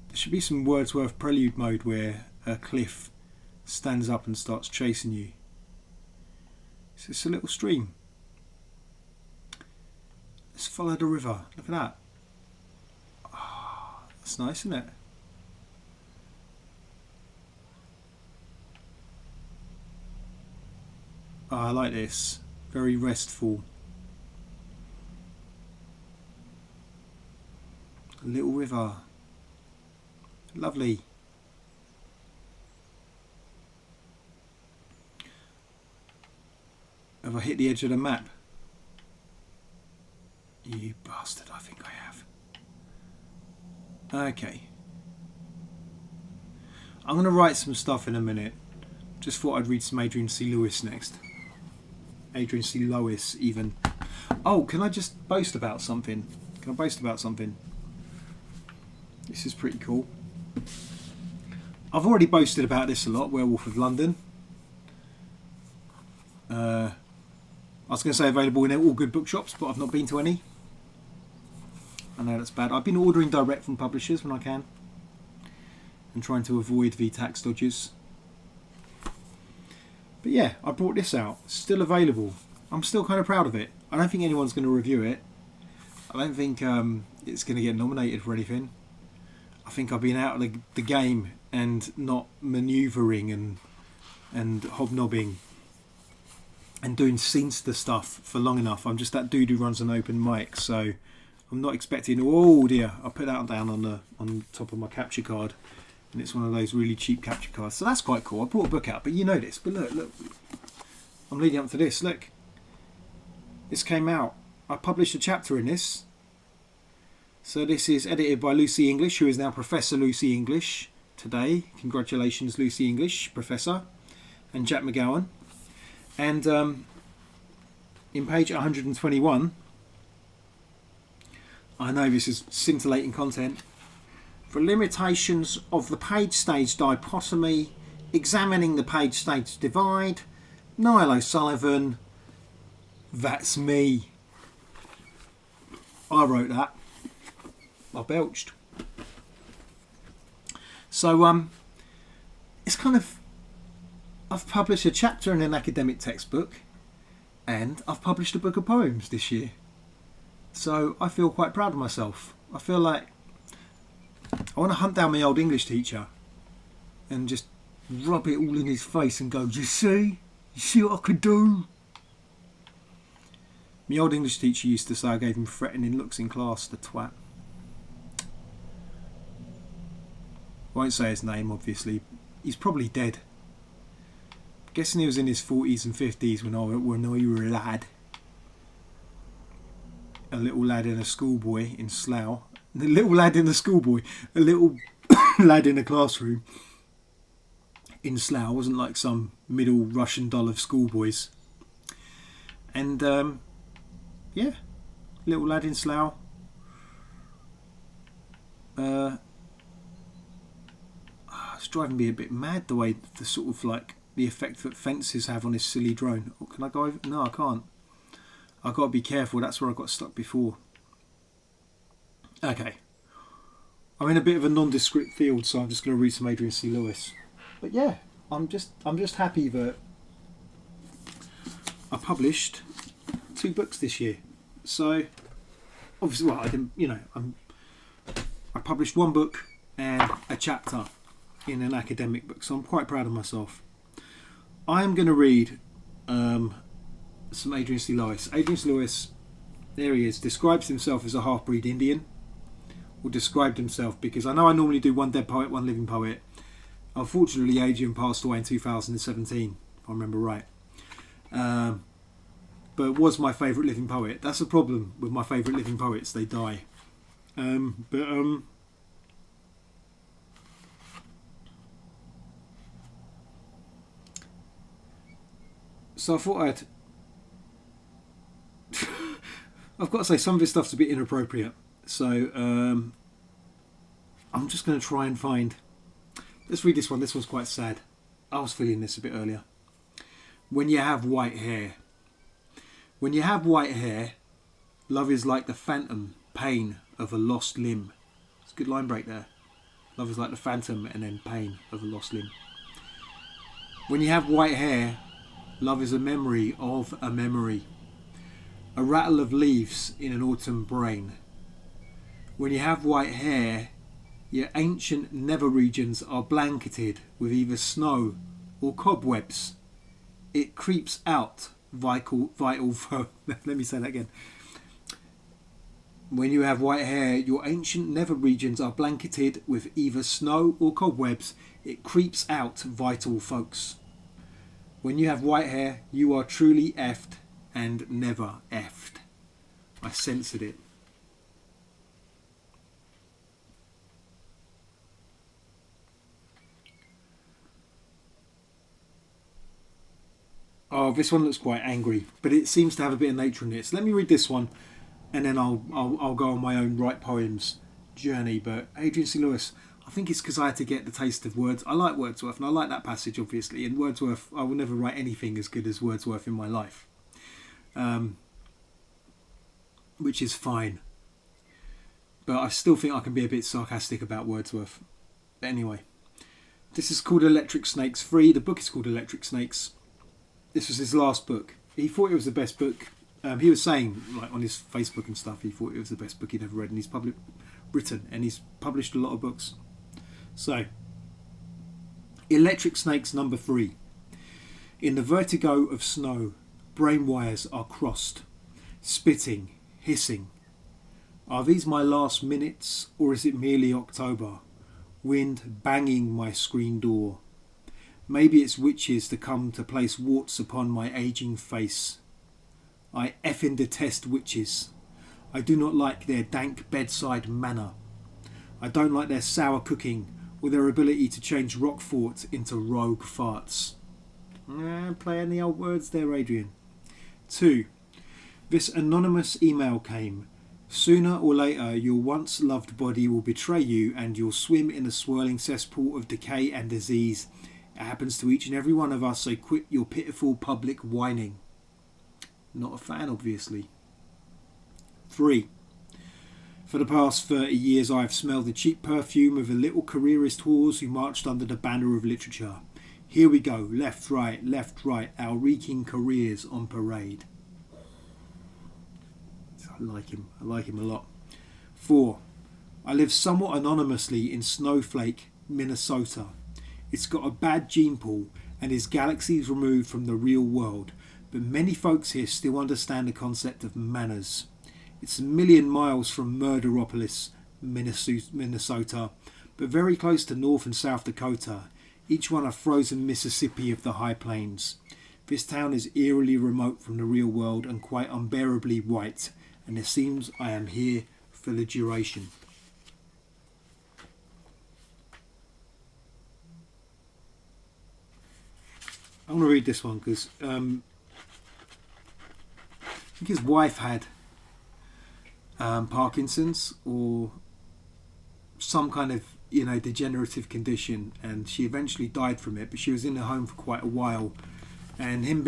There should be some Wordsworth Prelude mode where a cliff stands up and starts chasing you. It's just a little stream. Let's follow the river. Look at that. Oh, that's nice, isn't it? Oh, I like this. Very restful. A little river. Lovely. Have I hit the edge of the map? You bastard, I think I have. Okay. I'm going to write some stuff in a minute. Just thought I'd read some Adrian C. Lewis next. Adrian C. Lewis, even. Oh, can I just boast about something? Can I boast about something? This is pretty cool. I've already boasted about this a lot, Werewolf of London. I was going to say available in all good bookshops, but I've not been to any. I know that's bad. I've been ordering direct from publishers when I can, and trying to avoid the tax dodgers. But yeah, I brought this out. It's still available. I'm still kind of proud of it. I don't think anyone's going to review it. I don't think it's going to get nominated for anything. I think I've been out of the game and not manoeuvring and hobnobbing and doing scenester stuff for long enough. I'm just that dude who runs an open mic, so I'm not expecting. Oh dear, I put that down on top of my capture card, and it's one of those really cheap capture cards. So that's quite cool. I brought a book out, but you know this. But look, I'm leading up to this. Look, this came out. I published a chapter in this. So this is edited by Lucy English, who is now Professor Lucy English today. Congratulations, Lucy English, Professor, and Jack McGowan. And in page 121, I know this is scintillating content. For limitations of the page stage dichotomy, examining the page stage divide, Niall O'Sullivan, that's me. I wrote that. I belched. So it's kind of, I've published a chapter in an academic textbook, and I've published a book of poems this year. So I feel quite proud of myself. I feel like I want to hunt down my old English teacher and just rub it all in his face and go, "You see what I could do?" My old English teacher used to say I gave him threatening looks in class, the twat. Won't say his name, obviously. He's probably dead. Guessing he was in his 40s and 50s when I were a lad. A little lad and a schoolboy in Slough. A little lad in a schoolboy. A little lad in a classroom in Slough. Wasn't like some middle Russian doll of schoolboys. And yeah, little lad in Slough. It's driving me a bit mad the way the sort of like the effect that fences have on this silly drone. Oh, can I go over? No, I can't. I've got to be careful. That's where I got stuck before. Okay. I'm in a bit of a nondescript field, so I'm just going to read some Adrian C. Lewis. But yeah, I'm just happy that I published 2 books this year. So obviously, well, I didn't. I published 1 book and a chapter in an academic book, so I'm quite proud of myself. I am going to read some Adrian C. Lewis. Adrian C. Lewis, there he is, describes himself as a half-breed Indian, or described himself, because I know I normally do one dead poet, one living poet. Unfortunately, Adrian passed away in 2017, if I remember right. But was my favourite living poet. That's a problem with my favourite living poets, they die. So I thought I've got to say some of this stuff's a bit inappropriate. So I'm just going to try and find... Let's read this one. This one's quite sad. I was feeling this a bit earlier. When you have white hair. When you have white hair, love is like the phantom pain of a lost limb. It's a good line break there. Love is like the phantom and then pain of a lost limb. When you have white hair, love is a memory of a memory. A rattle of leaves in an autumn brain. When you have white hair, your ancient nether regions are blanketed with either snow or cobwebs. It creeps out vital. Let me say that again. When you have white hair, your ancient nether regions are blanketed with either snow or cobwebs. It creeps out vital folks. When you have white hair, you are truly effed and never effed. I censored it. Oh, this one looks quite angry, but it seems to have a bit of nature in it. So let me read this one, and then I'll go on my own write poems journey. But Adrian C. Lewis, I think it's because I had to get the taste of words. I like Wordsworth, and I like that passage, obviously. And Wordsworth, I will never write anything as good as Wordsworth in my life, which is fine. But I still think I can be a bit sarcastic about Wordsworth. But anyway, this is called Electric Snakes 3. The book is called Electric Snakes. This was his last book. He thought it was the best book. He was saying, like on his Facebook and stuff, he thought it was the best book he'd ever read, and he's written, and he's published a lot of books. So, Electric Snakes number 3. In the vertigo of snow, brain wires are crossed, spitting, hissing. Are these my last minutes, or is it merely October? Wind banging my screen door. Maybe it's witches to come to place warts upon my ageing face. I effing detest witches. I do not like their dank bedside manner. I don't like their sour cooking or their ability to change Roquefort into rogue farts. Playing the old words there, Adrian. 2. This anonymous email came. Sooner or later, your once loved body will betray you and you'll swim in a swirling cesspool of decay and disease. It happens to each and every one of us, so quit your pitiful public whining. Not a fan, obviously. 3. For the past 30 years I have smelled the cheap perfume of the little careerist whores who marched under the banner of literature. Here we go, left, right, our reeking careers on parade. I like him a lot. 4. I live somewhat anonymously in Snowflake, Minnesota. It's got a bad gene pool and is galaxies removed from the real world. but many folks here still understand the concept of manners. It's a million miles from Murderopolis, Minnesota, but very close to North and South Dakota, each one a frozen Mississippi of the high plains. This town is eerily remote from the real world and quite unbearably white, and it seems I am here for the duration. I'm going to read this one because I think his wife had Parkinson's or some kind of degenerative condition, and she eventually died from it, but she was in the home for quite a while, and him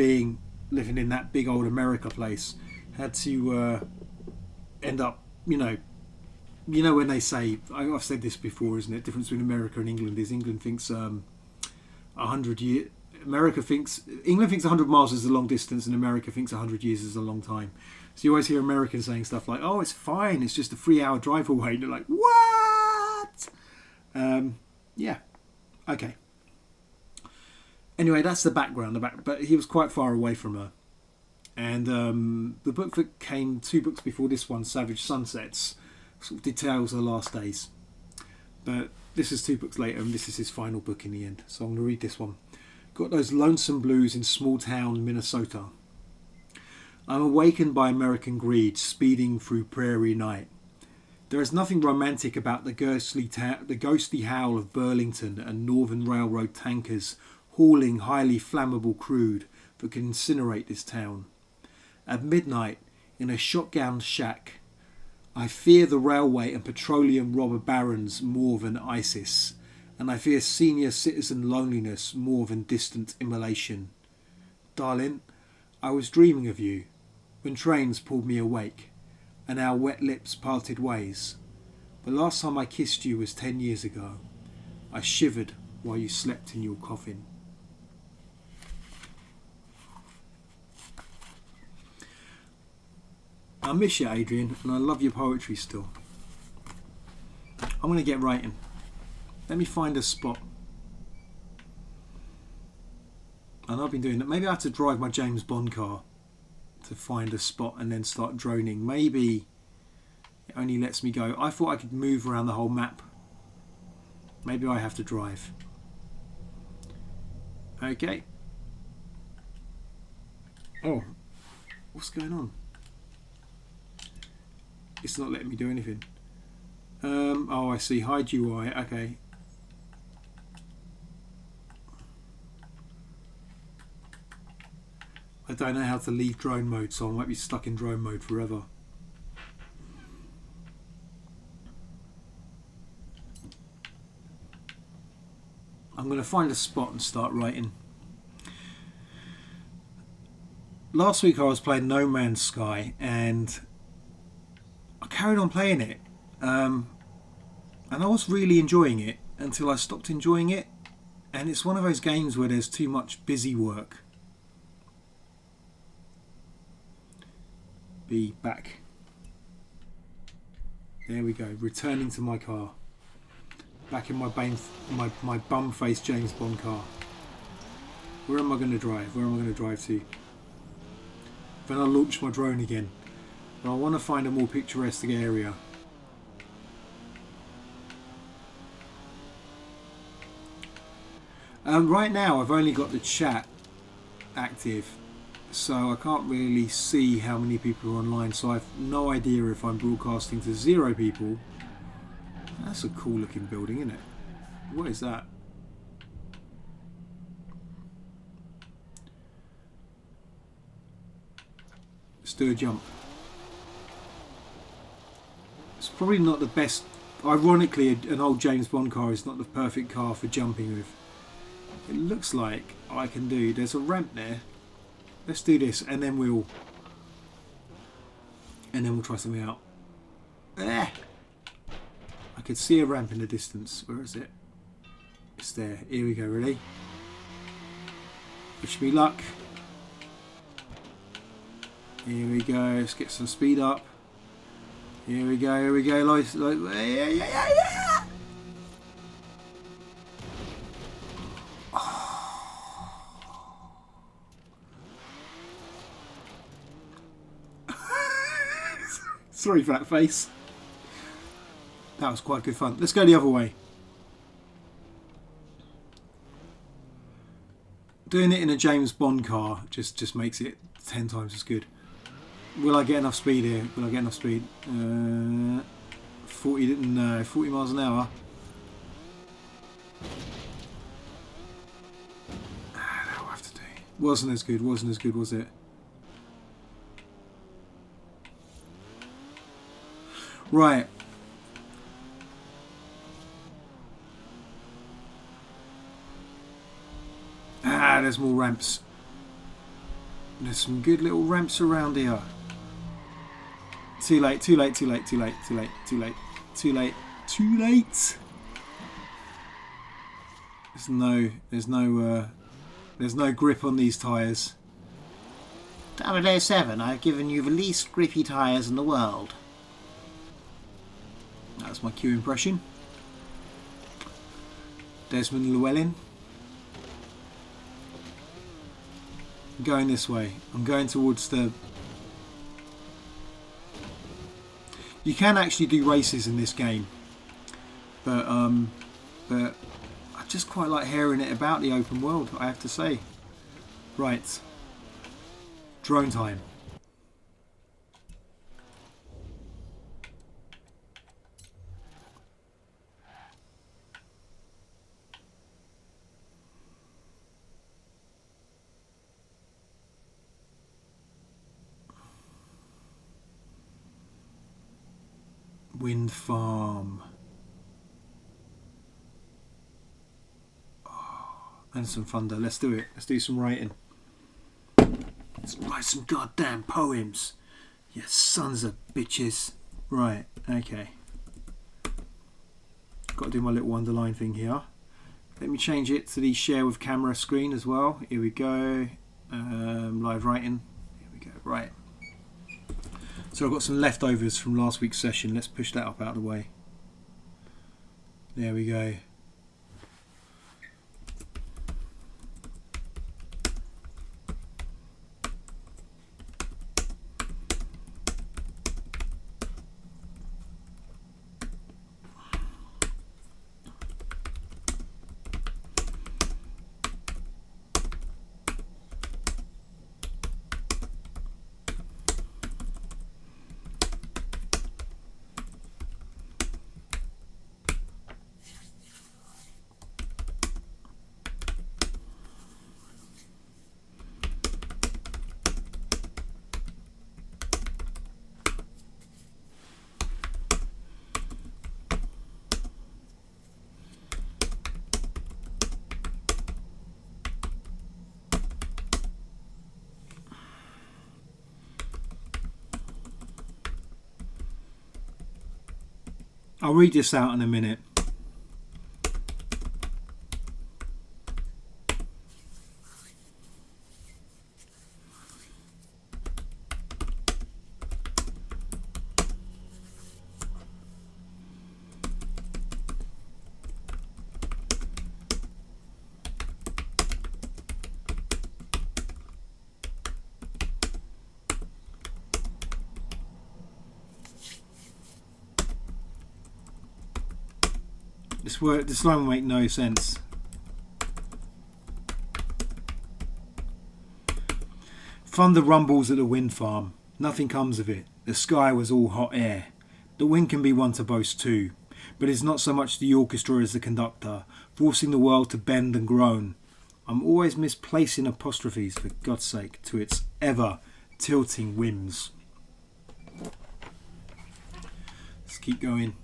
living in that big old America place had to end up when they say, I've said this before, isn't it, difference between America and England is England thinks 100 years, England thinks 100 miles is a long distance, and America thinks 100 years is a long time. So you always hear Americans saying stuff like, oh, it's fine, it's just a 3-hour drive away. And they're like, what? Yeah, okay. Anyway, that's the background. But he was quite far away from her. And the book that came 2 books before this one, Savage Sunsets, sort of details her last days. But this is 2 books later, and this is his final book in the end. So I'm going to read this one. Got those lonesome blues in small town Minnesota. I'm awakened by American greed, speeding through prairie night. There is nothing romantic about the ghostly howl of Burlington and Northern Railroad tankers hauling highly flammable crude that can incinerate this town. At midnight, in a shotgun shack, I fear the railway and petroleum robber barons more than ISIS, and I fear senior citizen loneliness more than distant immolation. Darling, I was dreaming of you when trains pulled me awake and our wet lips parted ways. The last time I kissed you was 10 years ago. I shivered while you slept in your coffin. I miss you, Adrian, and I love your poetry still. I'm going to get writing. Let me find a spot. And I've been doing that. Maybe I have to drive my James Bond car to find a spot and then start droning. Maybe it only lets me go. I thought I could move around the whole map. Maybe I have to drive. Okay. Oh, what's going on? It's not letting me do anything. Oh, I see. Hide UI. Okay. I don't know how to leave drone mode, so I might be stuck in drone mode forever. I'm going to find a spot and start writing. Last week I was playing No Man's Sky and I carried on playing it. And I was really enjoying it until I stopped enjoying it. And it's one of those games where there's too much busy work. Be back. There we go. Returning to my car. Back in my bum-faced James Bond car. Where am I going to drive? Where am I going to drive to? Then I'll launch my drone again. But I want to find a more picturesque area. Right now I've only got the chat active, so I can't really see how many people are online, so I've no idea if I'm broadcasting to 0 people. That's a cool looking building, isn't it? What is that? Let's do a jump. It's probably not the best. Ironically, an old James Bond car is not the perfect car for jumping with. It looks like I can do. There's a ramp there. Let's do this, and then we'll try something out. I could see a ramp in the distance. Where is it? It's there. Here we go. Ready? Wish me luck. Here we go. Let's get some speed up. Here we go. Here we go. Yeah. Sorry for that face. That was quite good fun. Let's go the other way. Doing it in a James Bond car just makes it 10 times as good. Will I get enough speed here? Will I get enough speed? 40 miles an hour. That'll have to do. Wasn't as good, was it? Right. There's more ramps. There's some good little ramps around here. Too late. There's no grip on these tyres. 007, I've given you the least grippy tyres in the world. That's my Q impression. Desmond Llewellyn. I'm going this way. I'm going towards the... You can actually do races in this game, but I just quite like hearing it about the open world, I have to say. Right. Drone time. Wind farm. Oh, and some thunder. Let's do it. Let's do some writing. Let's write some goddamn poems. You sons of bitches. Right, okay. Got to do my little underline thing here. Let me change it to the share with camera screen as well. Here we go. Live writing. Here we go. Right. So I've got some leftovers from last week's session. Let's push that up out of the way. There we go. I'll read this out in a minute. This line will make no sense. Thunder rumbles at the wind farm. Nothing comes of it. The sky was all hot air. The wind can be one to boast too, but it's not so much the orchestra as the conductor, forcing the world to bend and groan. I'm always misplacing apostrophes, for God's sake, to its ever tilting whims. Let's keep going.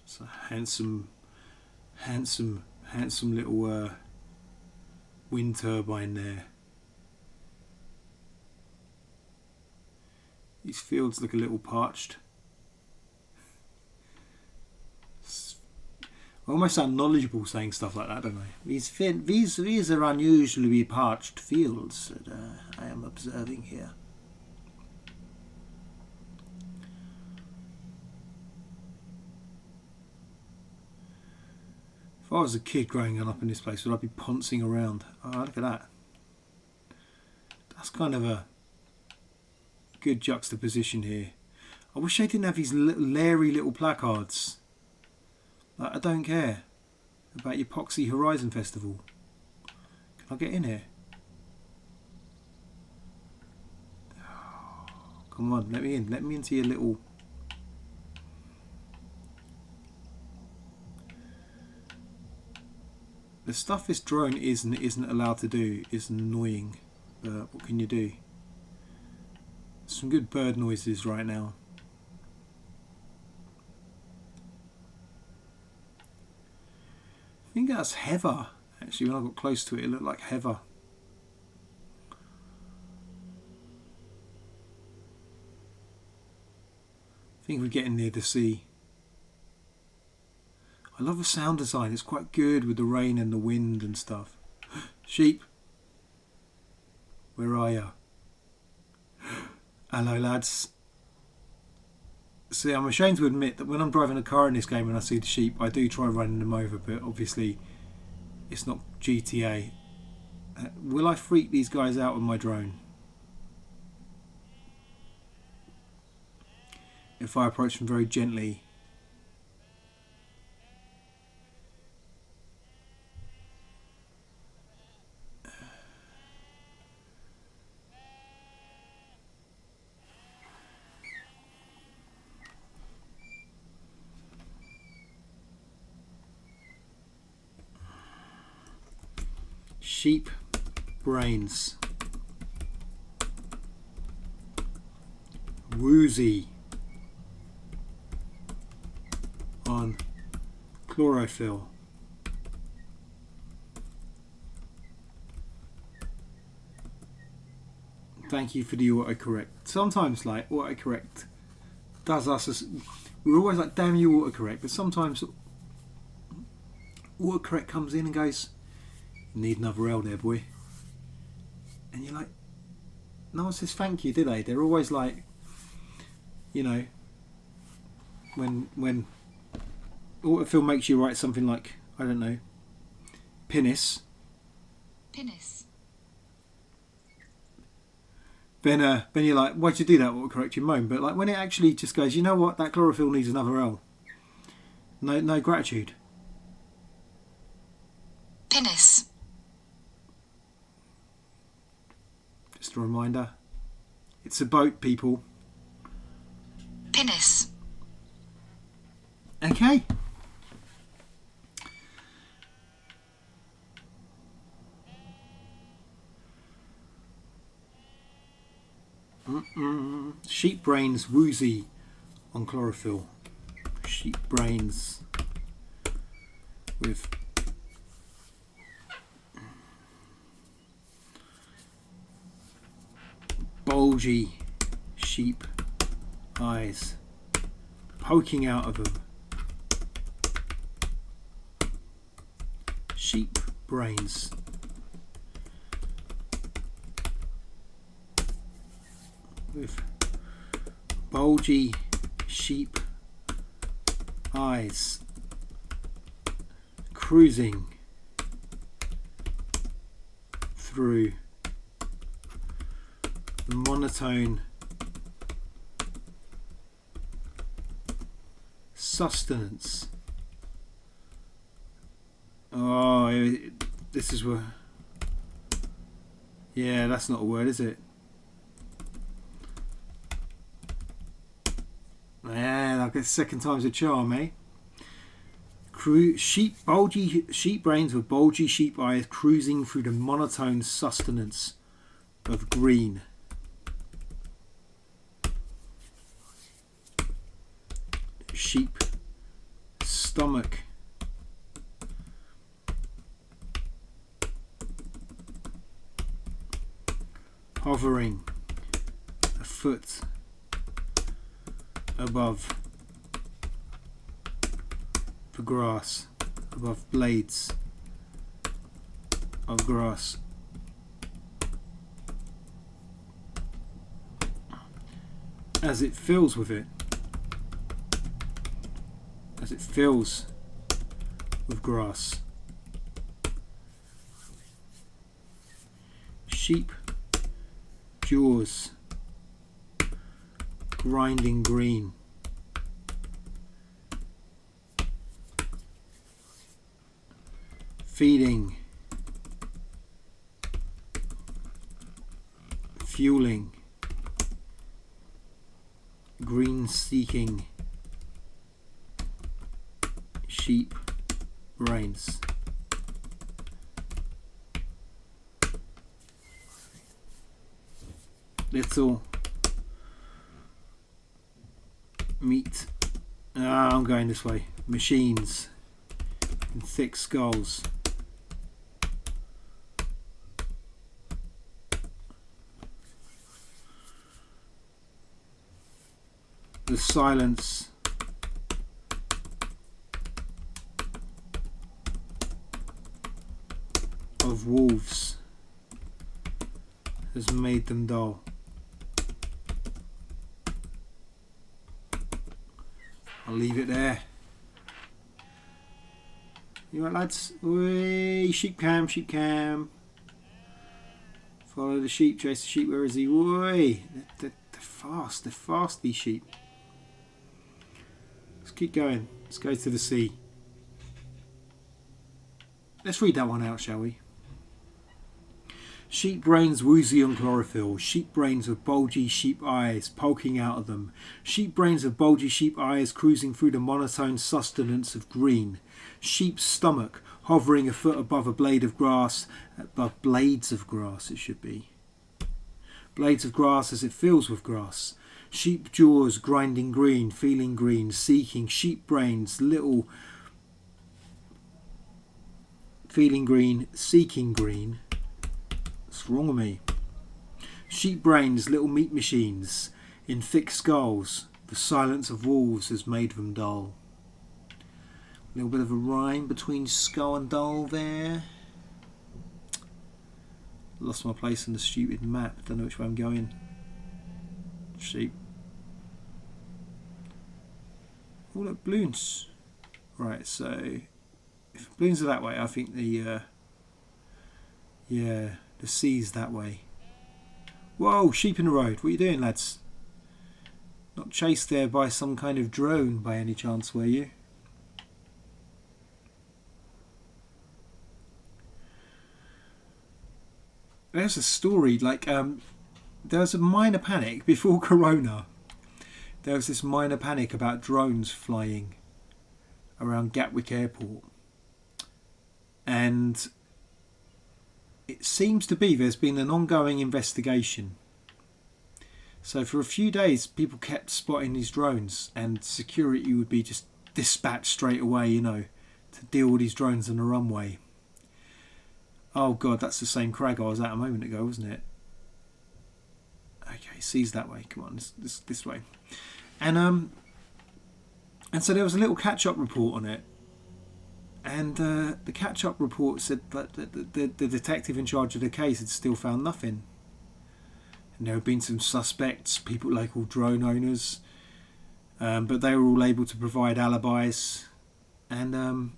It's a handsome little wind turbine there. These fields look a little parched. I almost sound knowledgeable saying stuff like that, don't I? These are unusually parched fields that I am observing here. I was a kid growing up in this place, would I be poncing around? Oh, look at that. That's kind of a good juxtaposition here. I wish they didn't have these leery little placards. Like, I don't care about your Forza Horizon Festival. Can I get in here? Oh, come on, let me in. Let me into your little... The stuff this drone isn't allowed to do is annoying, but what can you do? Some good bird noises right now. I think that's heather. Actually, when I got close to it, it looked like heather. I think we're getting near the sea. I love the sound design. It's quite good with the rain and the wind and stuff. Sheep. Where are you? Hello, lads. See, I'm ashamed to admit that when I'm driving a car in this game and I see the sheep, I do try running them over, but obviously it's not GTA. Will I freak these guys out with my drone? If I approach them very gently. Sheep brains. Woozy on chlorophyll. Thank you for the autocorrect. Sometimes like autocorrect does us as we're always like, damn you autocorrect, but sometimes autocorrect comes in and goes, need another L there, boy. And you're like, no one says thank you, do they? They're always like, you know, when autofill makes you write something like, I don't know, penis. Penis. Then you're like, why'd you do that? Autocorrect, you moan. But like when it actually just goes, you know what, that chlorophyll needs another L. No gratitude. Penis. Just a reminder, it's a boat, people. Penis. Okay. Sheep brains woozy on chlorophyll. Sheep brains with bulgy sheep eyes poking out of them. Sheep brains. With bulgy sheep eyes cruising through the monotone sustenance. Oh, this is where... Yeah, that's not a word, is it? Yeah, like a second time's a charm, eh? Bulgy sheep brains with bulgy sheep eyes cruising through the monotone sustenance of green. Sheep stomach. Hovering a foot above the grass, above blades of grass. As it fills with it, as it fills with grass. sheep jaws grinding green. Feeding, fueling, green seeking, sheep brains. Little meat. I'm going this way. Machines and thick skulls. The silence of wolves has made them dull. I'll leave it there. You right, lads? Whee, sheep cam, sheep cam. Follow the sheep, chase the sheep. Where is he? Whee! They're fast. They're fast, these sheep. Let's keep going. Let's go to the sea. Let's read that one out, shall we? Sheep brains woozy on chlorophyll. Sheep brains with bulgy sheep eyes poking out of them. Sheep brains with bulgy sheep eyes cruising through the monotone sustenance of green. Sheep's stomach hovering a foot above a blade of grass. Above blades of grass, it should be. Blades of grass as it fills with grass. Sheep jaws grinding green, feeling green, seeking. Sheep brains, little feeling green, seeking green. What's wrong with me? Sheep brains, little meat machines in thick skulls. The silence of wolves has made them dull. A little bit of a rhyme between skull and dull there. Lost my place in the stupid map. Don't know which way I'm going. Sheep. Oh look, balloons. Right, so if balloons are that way, I think the sea's that way. Whoa, sheep in the road. What are you doing, lads? Not chased there by some kind of drone by any chance, were you? There's a story, like there was a minor panic before Corona. There was this minor panic about drones flying around Gatwick Airport. And it seems to be there's been an ongoing investigation. So for a few days people kept spotting these drones and security would be just dispatched straight away, you know, to deal with these drones on the runway. Oh god, that's the same crag I was at a moment ago, wasn't it? Okay, sea's that way. Come on, this way. And so there was a little catch-up report on it. And the catch-up report said that the detective in charge of the case had still found nothing. And there had been some suspects, people local drone owners, but they were all able to provide alibis. And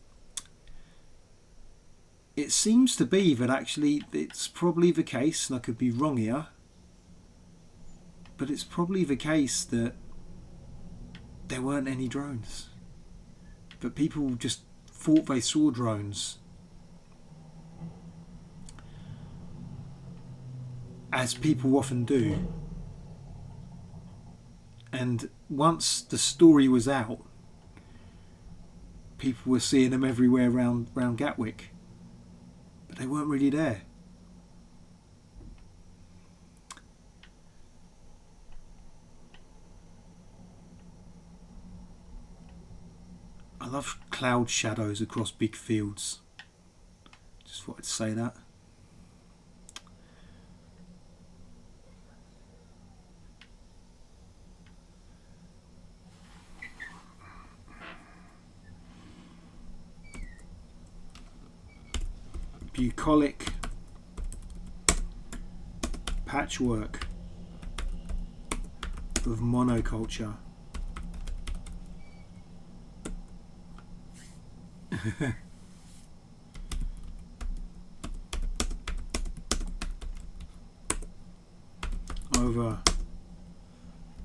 it seems to be that actually it's probably the case, and I could be wrong here, but it's probably the case that there weren't any drones. But people just thought they saw drones. As people often do. And once the story was out, people were seeing them everywhere around Gatwick. But they weren't really there. I love cloud shadows across big fields. Just thought I'd say that. Bucolic patchwork of monoculture. over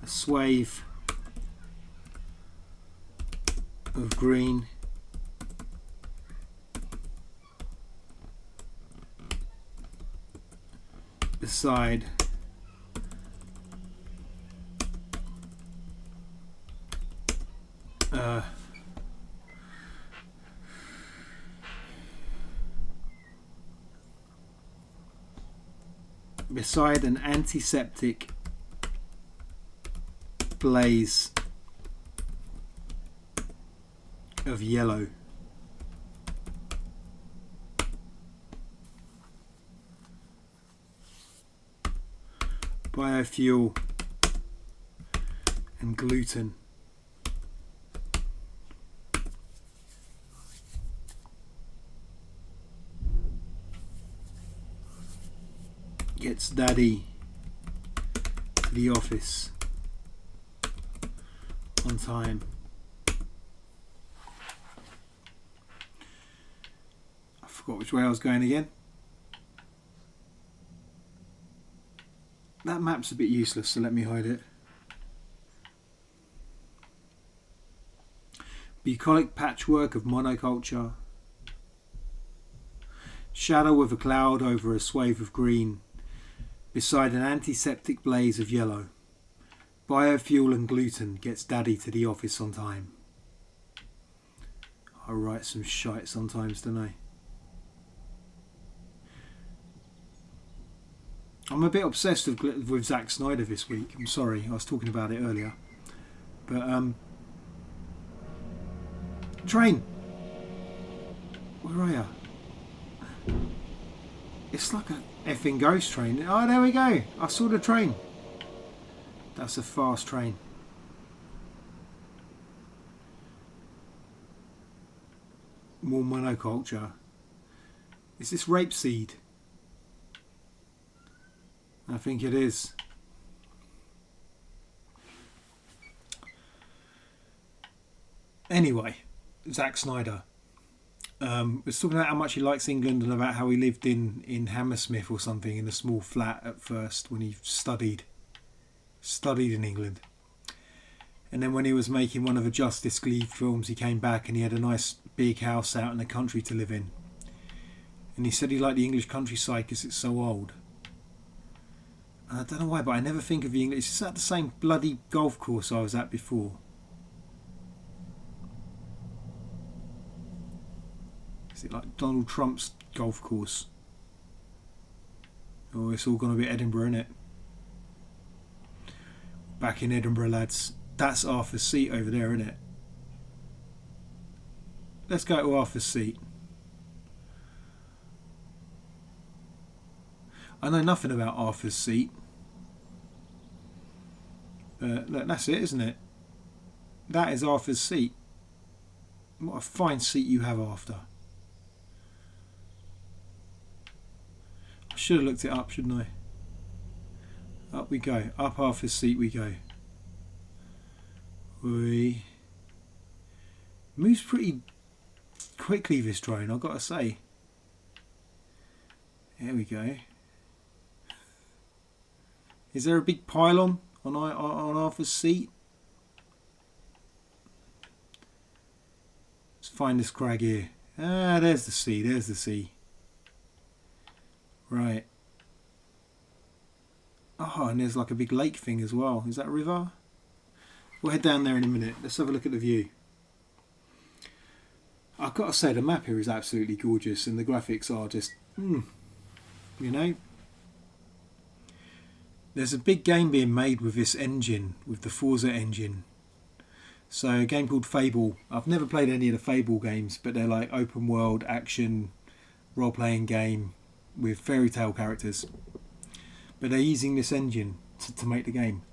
a swathe of green, beside an antiseptic blaze of yellow. Biofuel and gluten. Gets Daddy to the office on time. I forgot which way I was going again. That map's a bit useless, so let me hide it. Bucolic patchwork of monoculture. Shadow of a cloud over a swathe of green, beside an antiseptic blaze of yellow. Biofuel and gluten gets Daddy to the office on time. I write some shite sometimes, don't I? I'm a bit obsessed with Zack Snyder this week. I'm sorry, I was talking about it earlier. But, train! Where are you? It's like a effing ghost train. Oh, there we go. I saw the train. That's a fast train. More monoculture. Is this rapeseed? I think it is. Anyway, Zack Snyder was talking about how much he likes England and about how he lived in Hammersmith or something in a small flat at first when he studied in England. And then when he was making one of the Justice League films, he came back and he had a nice big house out in the country to live in. And he said he liked the English countryside because it's so old. And I don't know why, but I never think of the English. It's at the same bloody golf course I was at before. Is it like Donald Trump's golf course? Oh, it's all gone a bit Edinburgh, innit? Back in Edinburgh, lads. That's Arthur's Seat over there, innit? Let's go to Arthur's Seat. I know nothing about Arthur's Seat. Look, that's it, isn't it? That is Arthur's Seat. What a fine seat you have, Arthur. I should have looked it up, shouldn't I? Up we go. Up Arthur's Seat we go. We moves pretty quickly, this drone, I've got to say. There we go. Is there a big pylon on Arthur's Seat? Let's find this crag here. Ah, there's the sea. There's the sea. Right. Oh, and there's like a big lake thing as well. Is that a river? We'll head down there in a minute. Let's have a look at the view. I've got to say, the map here is absolutely gorgeous, and the graphics are just, you know. There's a big game being made with this engine, with the Forza engine. So a game called Fable. I've never played any of the Fable games, but they're like open world action role-playing game with fairy tale characters. But they're using this engine to make the game.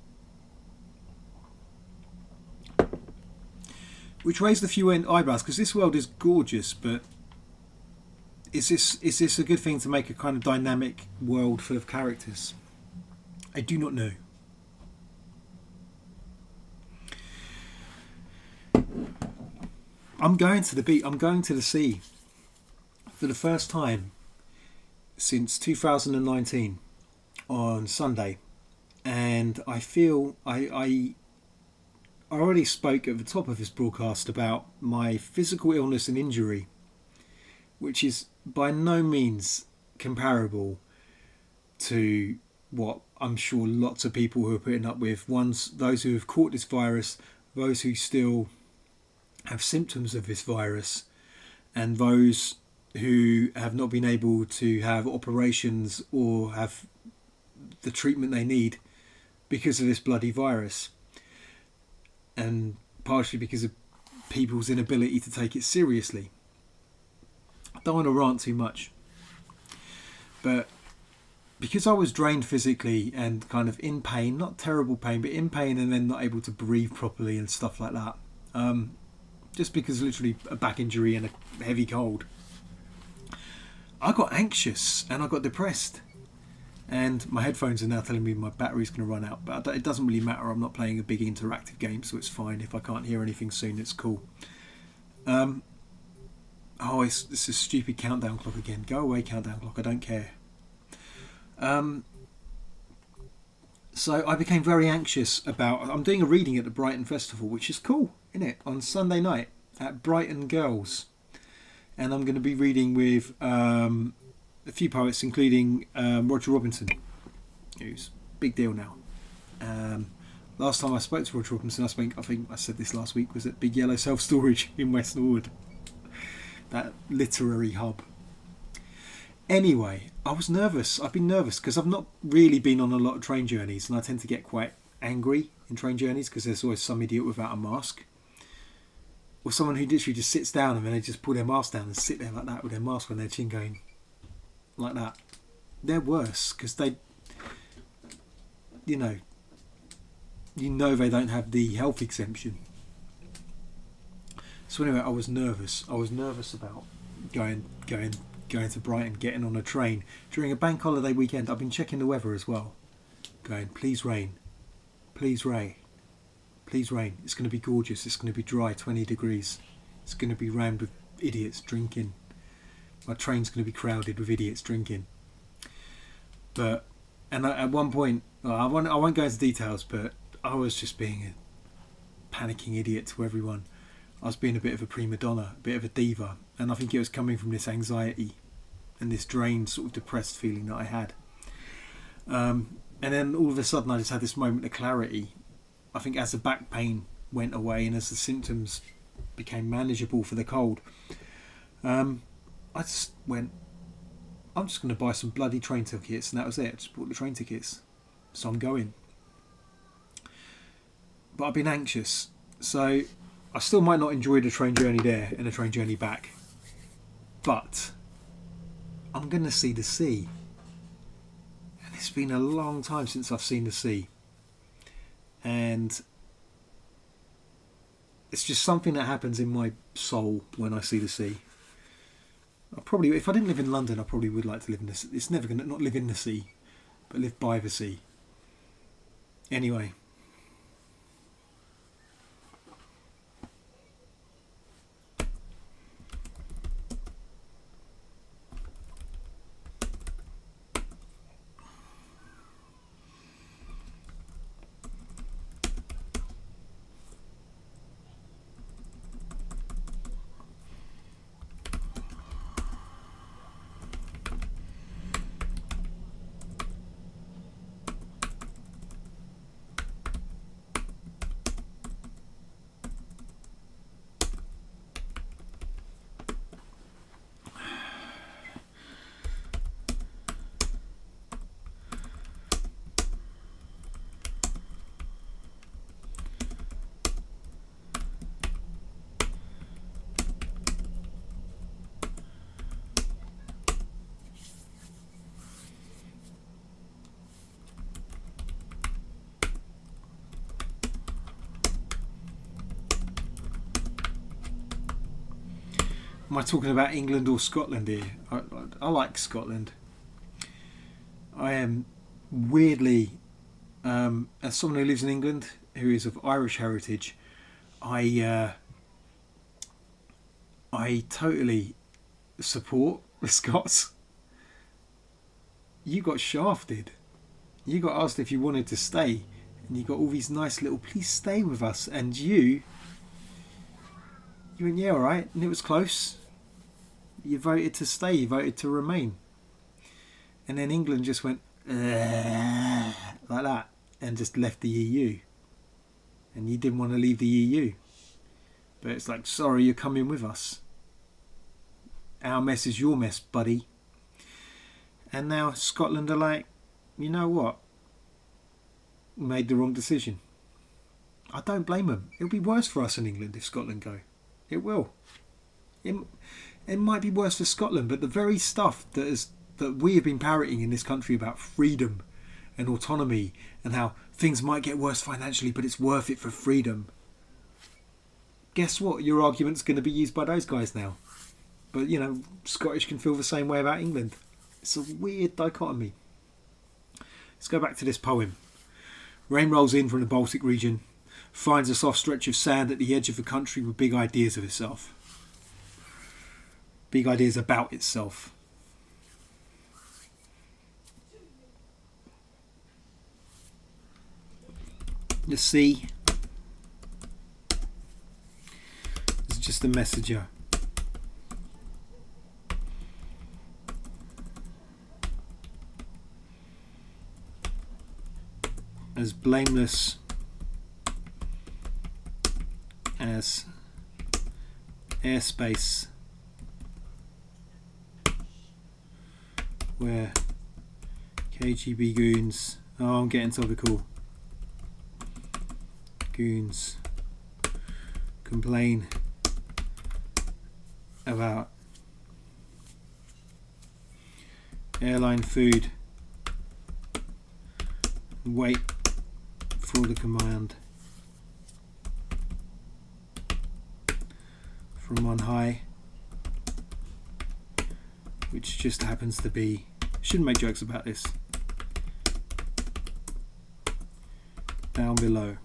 Which raised a few eyebrows, because this world is gorgeous, but is this a good thing to make a kind of dynamic world full of characters? I do not know. I'm going to the beach. I'm going to the sea for the first time since 2019 on Sunday, and and I feel I already spoke at the top of this broadcast about my physical illness and injury, which is by no means comparable to what I'm sure lots of people who are putting up with. Those who have caught this virus, those who still have symptoms of this virus, and those who have not been able to have operations or have the treatment they need because of this bloody virus, and partially because of people's inability to take it seriously. I don't want to rant too much, but because I was drained physically and kind of in pain, not terrible pain, but in pain, and then not able to breathe properly and stuff like that, just because literally a back injury and a heavy cold, I got anxious and I got depressed. And my headphones are now telling me my battery's going to run out, but it doesn't really matter. I'm not playing a big interactive game, so it's fine. If I can't hear anything soon, it's cool. It's a stupid countdown clock again. Go away, countdown clock. I don't care. So I became very anxious about... I'm doing a reading at the Brighton Festival, which is cool, isn't it? On Sunday night at Brighton Girls. And I'm going to be reading with a few poets, including Roger Robinson, who's a big deal now. Last time I spoke to Roger Robinson, I think I said this last week, was at Big Yellow Self Storage in West Norwood. That literary hub. Anyway, I was nervous. I've been nervous because I've not really been on a lot of train journeys, and I tend to get quite angry in train journeys because there's always some idiot without a mask, or someone who literally just sits down and then they just pull their mask down and sit there like that with their mask on their chin going like that. They're worse because they, you know they don't have the health exemption. So anyway, I was nervous. I was nervous about going to Brighton, getting on a train during a bank holiday weekend. I've been checking the weather as well, going, please rain, please rain, please rain. It's going to be gorgeous. It's going to be dry, 20 degrees. It's going to be rammed with idiots drinking. My train's going to be crowded with idiots drinking. At one point, I won't go into details, but I was just being a panicking idiot to everyone. I was being a bit of a prima donna, a bit of a diva, and I think it was coming from this anxiety and this drained, sort of depressed feeling that I had. And then all of a sudden I just had this moment of clarity. I think as the back pain went away and as the symptoms became manageable for the cold, I just went, I'm just going to buy some bloody train tickets, and that was it. I just bought the train tickets, so I'm going. But I've been anxious, so I still might not enjoy the train journey there and the train journey back, but I'm going to see the sea. And it's been a long time since I've seen the sea. And it's just something that happens in my soul when I see the sea. If I didn't live in London, I probably would like to live in the sea. It's never going to not live in the sea, but live by the sea. Anyway. Am I talking about England or Scotland here? I like Scotland. I am weirdly, as someone who lives in England, who is of Irish heritage, I totally support the Scots. You got shafted. You got asked if you wanted to stay, and you got all these nice little please stay with us, and you went yeah, all right, and it was close. You voted to stay, you voted to remain, and then England just went like that and just left the EU, and you didn't want to leave the EU, but it's like, sorry, you're coming with us. Our mess is your mess, buddy. And now Scotland are like, you know what? We made the wrong decision. I don't blame them. It'll be worse for us in England if Scotland go. It will. It might be worse for Scotland, but the very stuff that we have been parroting in this country about freedom and autonomy and how things might get worse financially, but it's worth it for freedom. Guess what? Your argument's going to be used by those guys now. But, you know, Scottish can feel the same way about England. It's a weird dichotomy. Let's go back to this poem. Rain rolls in from the Baltic region, finds a soft stretch of sand at the edge of the country with big ideas of itself. Big ideas about itself. The sea is just a messenger. As blameless as airspace where KGB goons, I'm getting topical, goons complain about airline food, wait for the command from on high, which just happens to be, shouldn't make jokes about this, down below.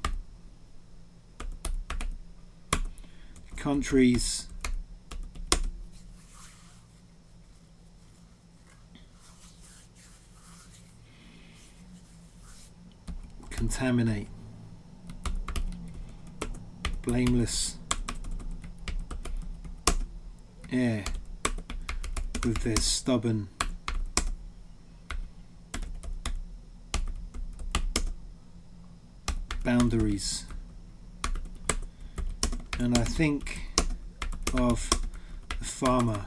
Countries contaminate blameless air with their stubborn boundaries. And I think of the farmer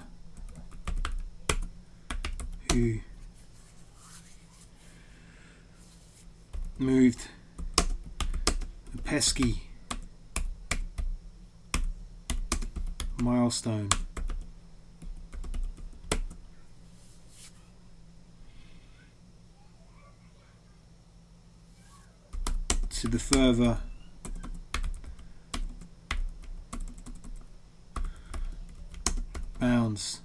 who moved a pesky milestone to the further bounds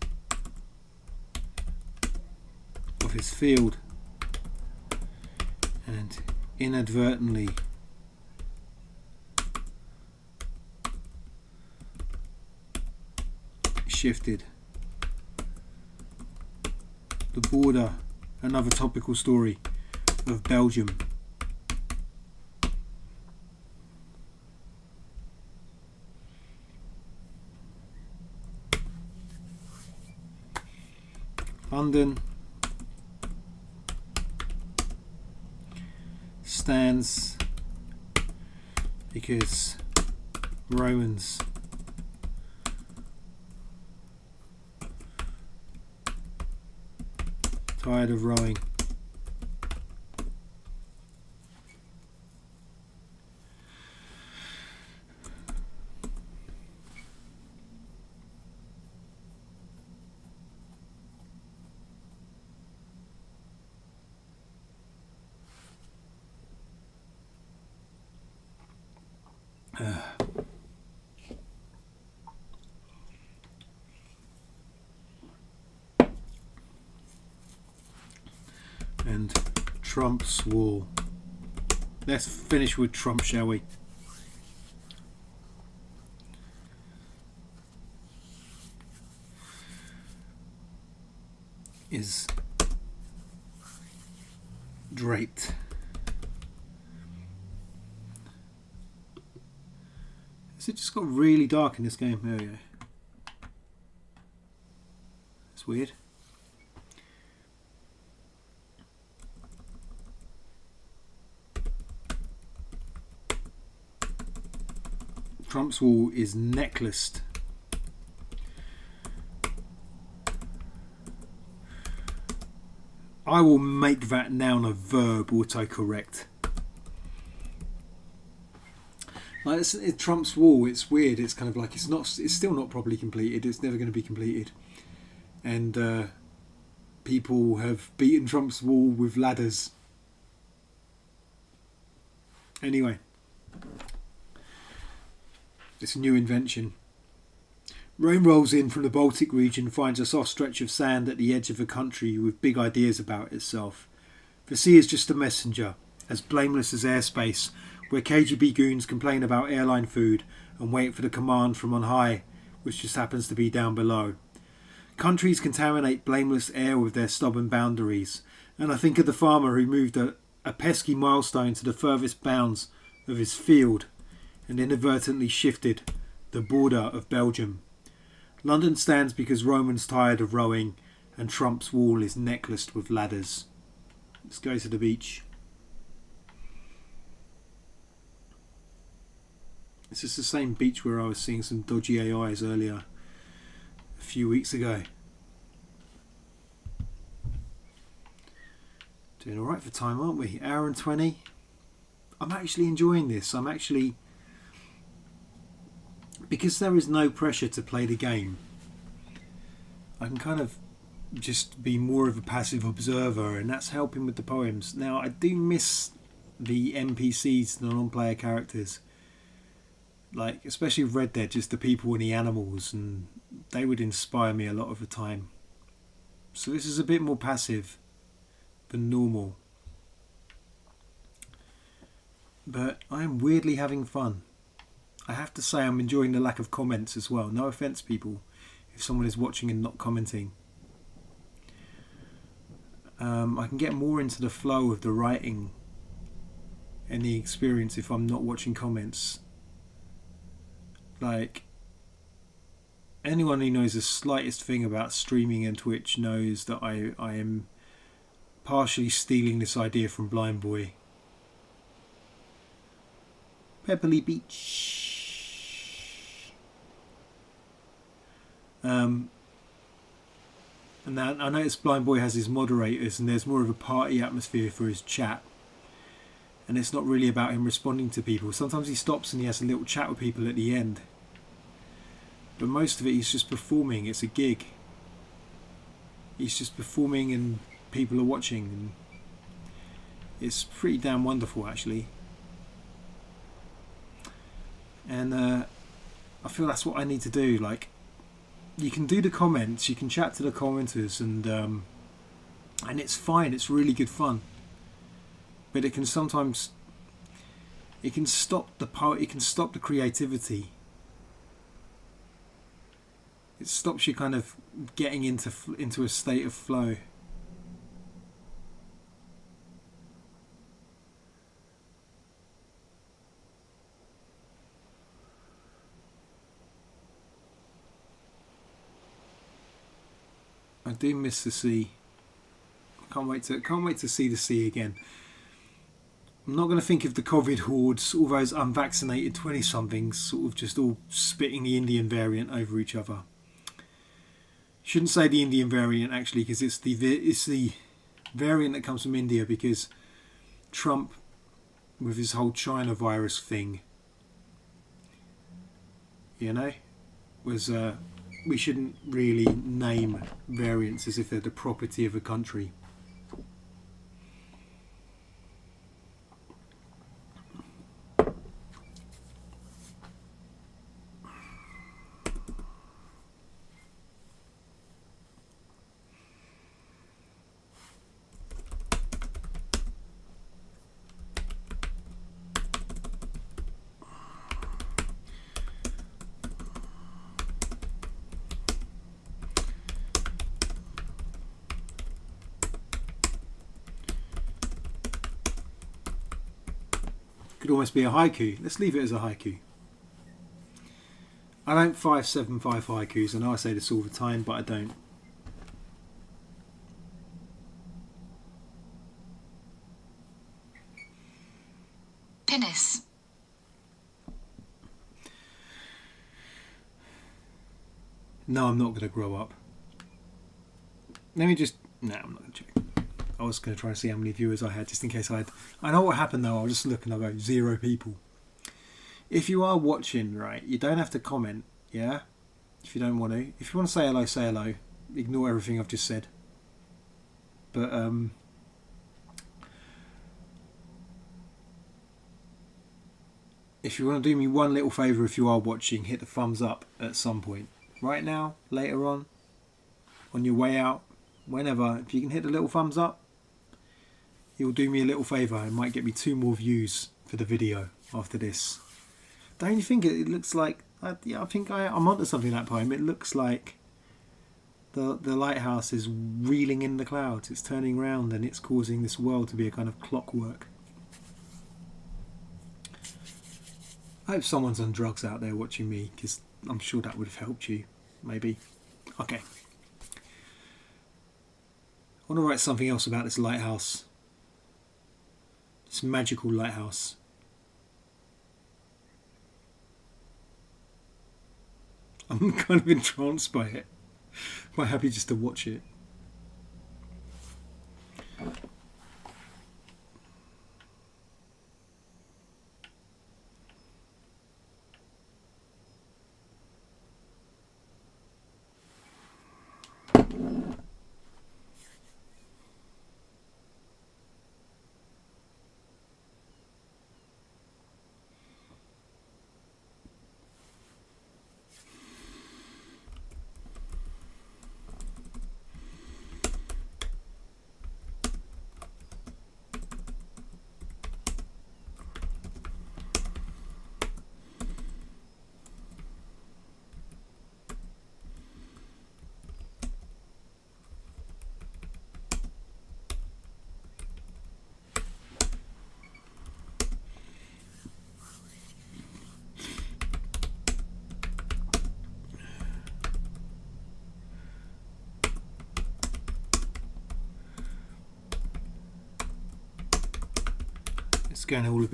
of his field, and inadvertently shifted the border, another topical story, of Belgium. London stands because Romans tired of rowing. And Trump's wall. Let's finish with Trump, shall we? Is draped. Has it just got really dark in this game? There we go. It's weird. Trump's wall is necklaced. I will make that noun a verb autocorrect. Like Trump's wall, it's weird. It's kind of like it's still not properly completed. It's never going to be completed. And people have beaten Trump's wall with ladders. Anyway, it's a new invention. Rain rolls in from the Baltic region, finds a soft stretch of sand at the edge of a country with big ideas about itself. The sea is just a messenger, as blameless as airspace, where KGB goons complain about airline food and wait for the command from on high, which just happens to be down below. Countries contaminate blameless air with their stubborn boundaries, and I think of the farmer who moved a pesky milestone to the furthest bounds of his field and inadvertently shifted the border of Belgium. London stands because Roman's tired of rowing, and Trump's wall is necklaced with ladders. Let's go to the beach. This is the same beach where I was seeing some dodgy AIs earlier, a few weeks ago. Doing alright for time, aren't we? Hour and 20. I'm actually enjoying this. Because there is no pressure to play the game, I can kind of just be more of a passive observer, and that's helping with the poems. Now, I do miss the NPCs, the non-player characters. Like, especially with Red Dead, just the people and the animals, and they would inspire me a lot of the time. So this is a bit more passive than normal. But I am weirdly having fun. I have to say I'm enjoying the lack of comments as well. No offence, people, if someone is watching and not commenting. I can get more into the flow of the writing and the experience if I'm not watching comments. Like, anyone who knows the slightest thing about streaming and Twitch knows that I am partially stealing this idea from Blind Boy. Pebbley Beach. And now I noticed Blind Boy has his moderators, and there's more of a party atmosphere for his chat. And it's not really about him responding to people. Sometimes he stops and he has a little chat with people at the end. But most of it he's just performing. It's a gig. He's just performing and people are watching. And it's pretty damn wonderful, actually. And I feel that's what I need to do. Like, you can do the comments, you can chat to the commenters, and it's fine. It's really good fun. But it can sometimes, it can stop the creativity. It stops you kind of getting into a state of flow. I do miss the sea. Can't wait to see the sea again. I'm not going to think of the COVID hordes, all those unvaccinated 20-somethings sort of just all spitting the Indian variant over each other. Shouldn't say the Indian variant actually, because it's the variant that comes from India, because Trump, with his whole China virus thing, was we shouldn't really name variants as if they're the property of a country. Could almost be a haiku. Let's leave it as a haiku. I don't 575 haikus. I know I say this all the time, but I don't. Penis. No, I'm not going to grow up. Let me just... No, I'm not going to check. I was going to try and see how many viewers I had, just in case I had... I know what happened though. I'll just look and I'll go 0 people. If you are watching, right, you don't have to comment, yeah? If you don't want to. If you want to say hello, say hello. Ignore everything I've just said. But, if you want to do me one little favour, if you are watching, hit the thumbs up at some point. Right now, later on your way out, whenever, if you can hit the little thumbs up, you'll do me a little favour. It might get me 2 more views for the video after this. Don't you think it looks like... yeah, I think I'm onto something in that poem. It looks like the lighthouse is reeling in the clouds. It's turning round and it's causing this world to be a kind of clockwork. I hope someone's on drugs out there watching me, because I'm sure that would have helped you. Maybe. Okay. I want to write something else about this lighthouse. This magical lighthouse. I'm kind of entranced by it. Quite happy just to watch it.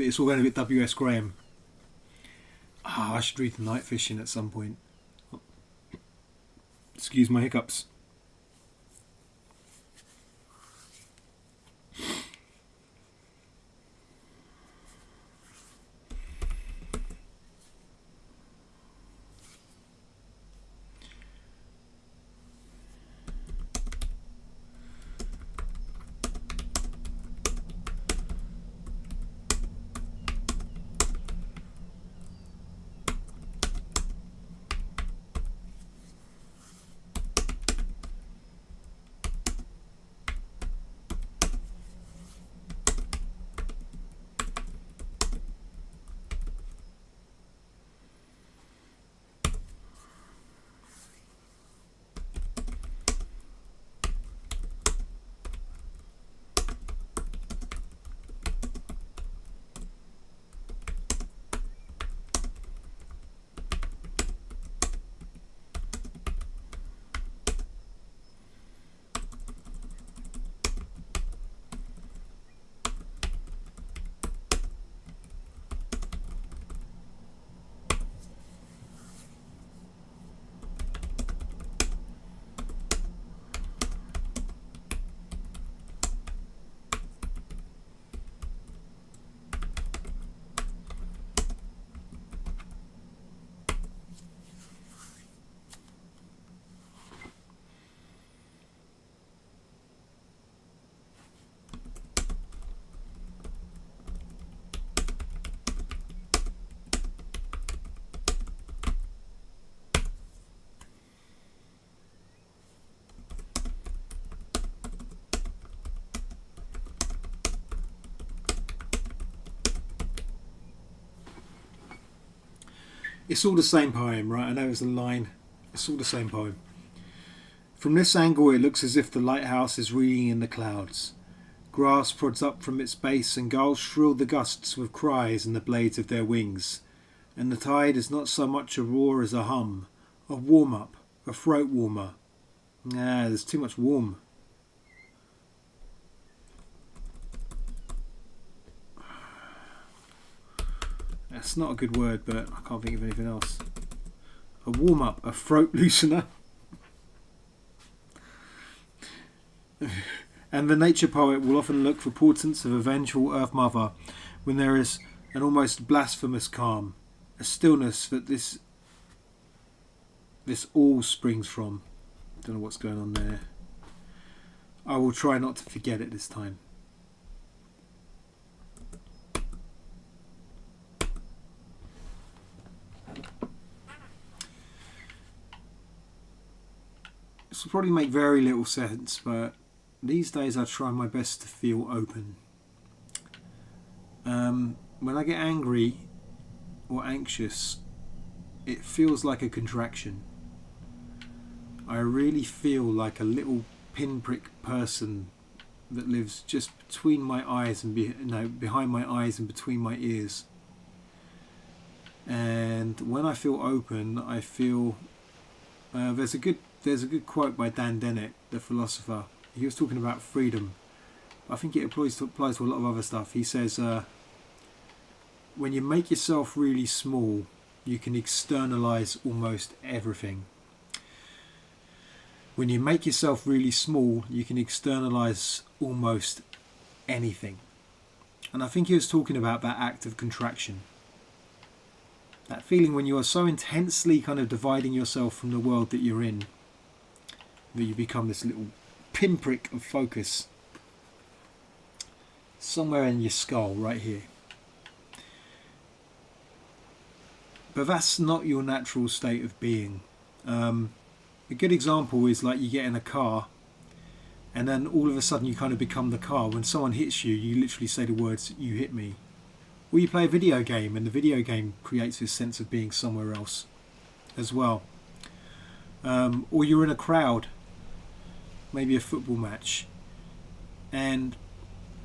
It's all going a bit W.S. Graham. I should read the Night Fishing at some point. Excuse my hiccups. It's all the same poem, right? I know it's a line. It's all the same poem. From this angle, it looks as if the lighthouse is reading in the clouds. Grass prods up from its base, and gulls shrill the gusts with cries in the blades of their wings. And the tide is not so much a roar as a hum, a warm-up, a throat warmer. There's too much warm. That's not a good word, but I can't think of anything else. A warm-up, a throat loosener. And the nature poet will often look for portents of a vengeful Earth Mother when there is an almost blasphemous calm, a stillness that this all springs from. Don't know what's going on there. I will try not to forget it this time. This will probably make very little sense, but these days I try my best to feel open. When I get angry or anxious, it feels like a contraction. I really feel like a little pinprick person that lives just between my eyes and behind my eyes and between my ears. And when I feel open, I feel there's a good quote by Dan Dennett, the philosopher. He was talking about freedom. I think it applies to a lot of other stuff. He says, when you make yourself really small, you can externalize almost everything. When you make yourself really small, you can externalize almost anything. And I think he was talking about that act of contraction. That feeling when you are so intensely kind of dividing yourself from the world that you're in, that you become this little pinprick of focus somewhere in your skull right here. But that's not your natural state of being. A good example is like you get in a car and then all of a sudden you kind of become the car. When someone hits you, you literally say the words, "You hit me." Or you play a video game and the video game creates this sense of being somewhere else as well. Or you're in a crowd, maybe a football match, and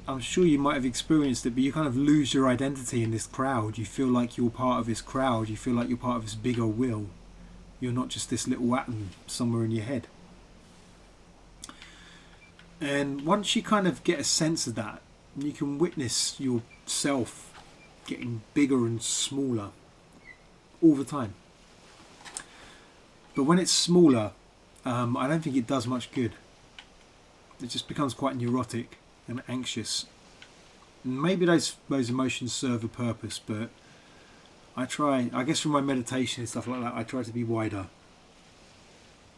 I'm sure you might have experienced it, but you kind of lose your identity in this crowd. You feel like you're part of this crowd. You feel like you're part of this bigger will. You're not just this little atom somewhere in your head. And once you kind of get a sense of that, you can witness yourself getting bigger and smaller all the time. But when it's smaller, I don't think it does much good. It just becomes quite neurotic and anxious. And maybe those emotions serve a purpose, but I guess from my meditation and stuff like that, I try to be wider.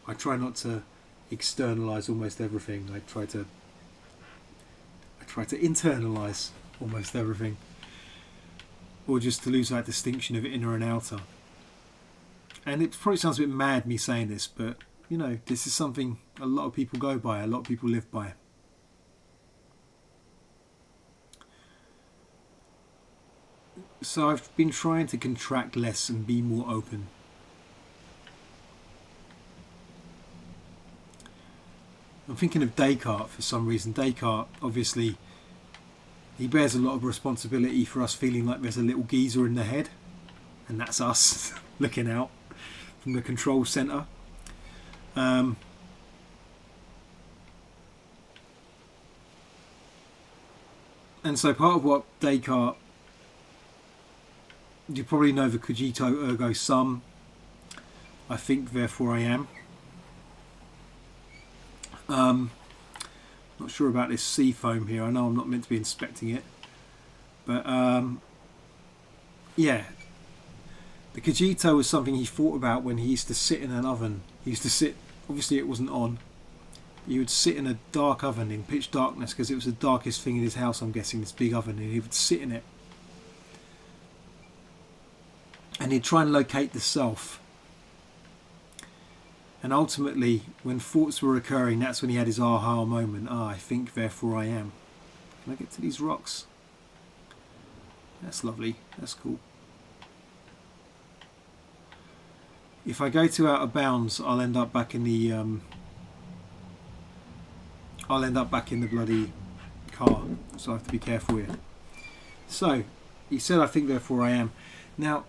I try not to externalize almost everything. I try to internalize almost everything. Or just to lose that distinction of inner and outer. And it probably sounds a bit mad me saying this, but you know, this is something a lot of people go by, a lot of people live by. So I've been trying to contract less and be more open. I'm thinking of Descartes for some reason. Descartes, obviously, he bears a lot of responsibility for us feeling like there's a little geezer in the head, and that's us looking out from the control centre. And so part of what Descartes, you probably know the cogito ergo sum, I think therefore I am. Not sure about this sea foam here. I know I'm not meant to be inspecting it, but yeah, the cogito was something he thought about when he used to sit in an oven. He used to sit, obviously it wasn't on, he would sit in a dark oven in pitch darkness, because it was the darkest thing in his house, I'm guessing, this big oven, and he would sit in it and he'd try and locate the self. And ultimately, when thoughts were occurring, that's when he had his aha moment. I think, therefore I am. Can I get to these rocks? That's lovely. That's cool. If I go to out of bounds, I'll end up back in the bloody car, so I have to be careful here. So he said, I think, therefore I am. Now,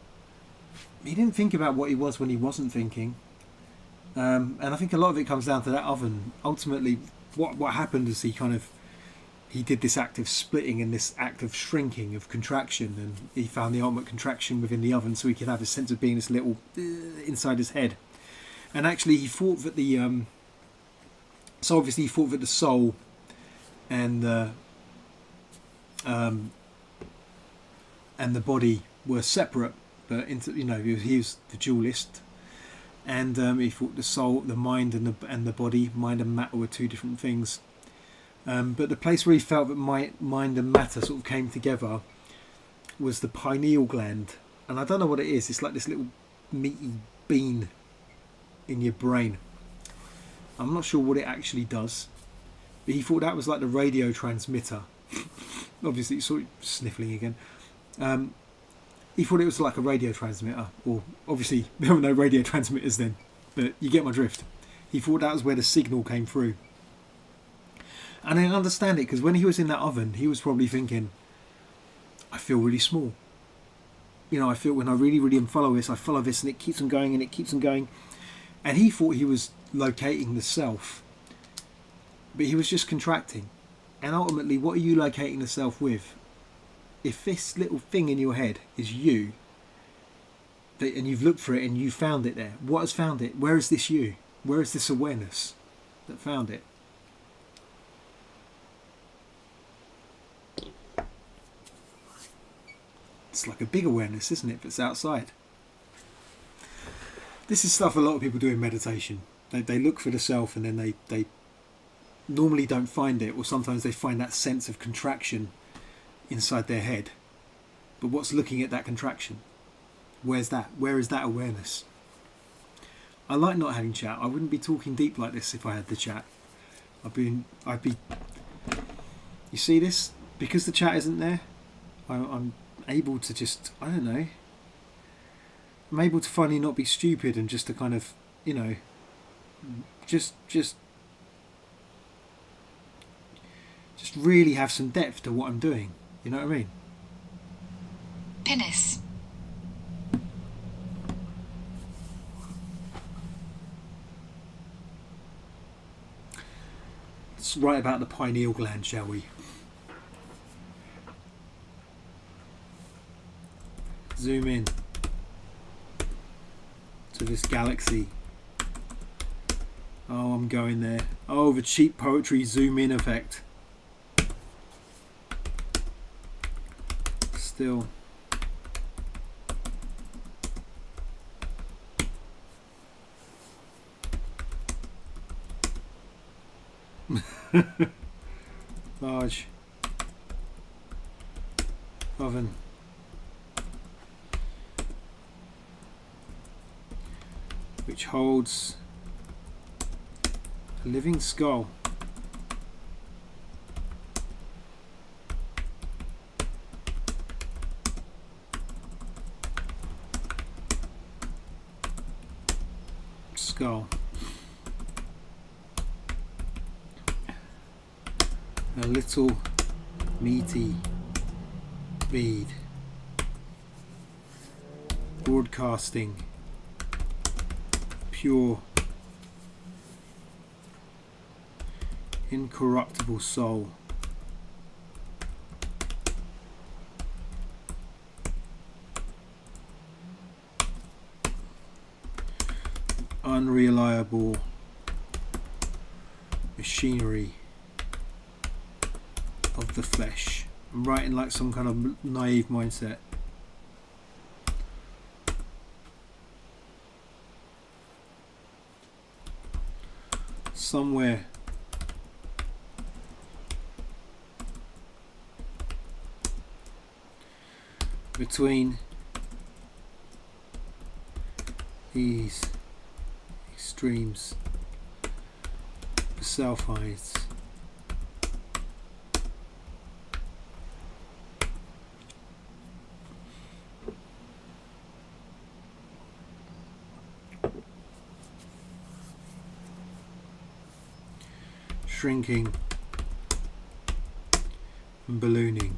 he didn't think about what he was when he wasn't thinking. And I think a lot of it comes down to that oven. Ultimately, what happened is he did this act of splitting and this act of shrinking, of contraction, and he found the ultimate contraction within the oven, so he could have a sense of being this little inside his head. And actually, he thought that obviously he thought that the soul and the body were separate, but he was the dualist. And he thought the soul, the mind, and the body, mind and matter, were two different things. But the place where he felt that mind and matter sort of came together was the pineal gland. And I don't know what it is. It's like this little meaty bean in your brain. I'm not sure what it actually does. But he thought that was like the radio transmitter. Obviously, it's sort of sniffling again. He thought it was like a radio transmitter, or obviously there were no radio transmitters then, but you get my drift. He thought that was where the signal came through. And I understand it, because when he was in that oven, he was probably thinking, I feel really small. I feel when I really, really follow this, and it keeps on going and it keeps on going. And he thought he was locating the self, but he was just contracting. And ultimately, what are you locating the self with? If this little thing in your head is you, and you've looked for it and you found it there, what has found it? Where is this you? Where is this awareness that found it? It's like a big awareness, isn't it, that's outside? This is stuff a lot of people do in meditation. They look for the self, and then they normally don't find it, or sometimes they find that sense of contraction inside their head. But what's looking at that contraction? Where's that? Where is that awareness? I like not having chat. I wouldn't be talking deep like this if I had the chat. I'd be you see this? Because the chat isn't there, I'm able to just, I don't know, I'm able to finally not be stupid, and just to kind of, just really have some depth to what I'm doing. You know what I mean? Penis. Let's write about the pineal gland, shall we? Zoom in to this galaxy. Oh, I'm going there. Oh, the cheap poetry zoom in effect. Still. Large oven. Which holds a living skull. Skull. A little meaty bead broadcasting pure incorruptible soul. Unreliable machinery of the flesh. I'm writing like some kind of naive mindset. Somewhere between these extremes, the self hides. Shrinking and ballooning.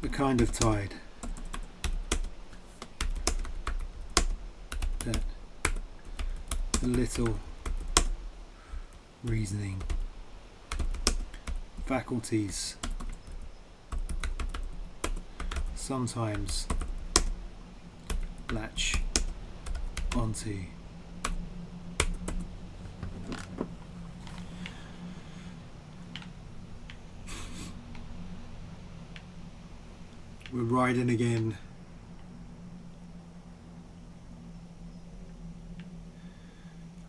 The kind of tide that a little reasoning, faculties sometimes latch onto. We're riding again.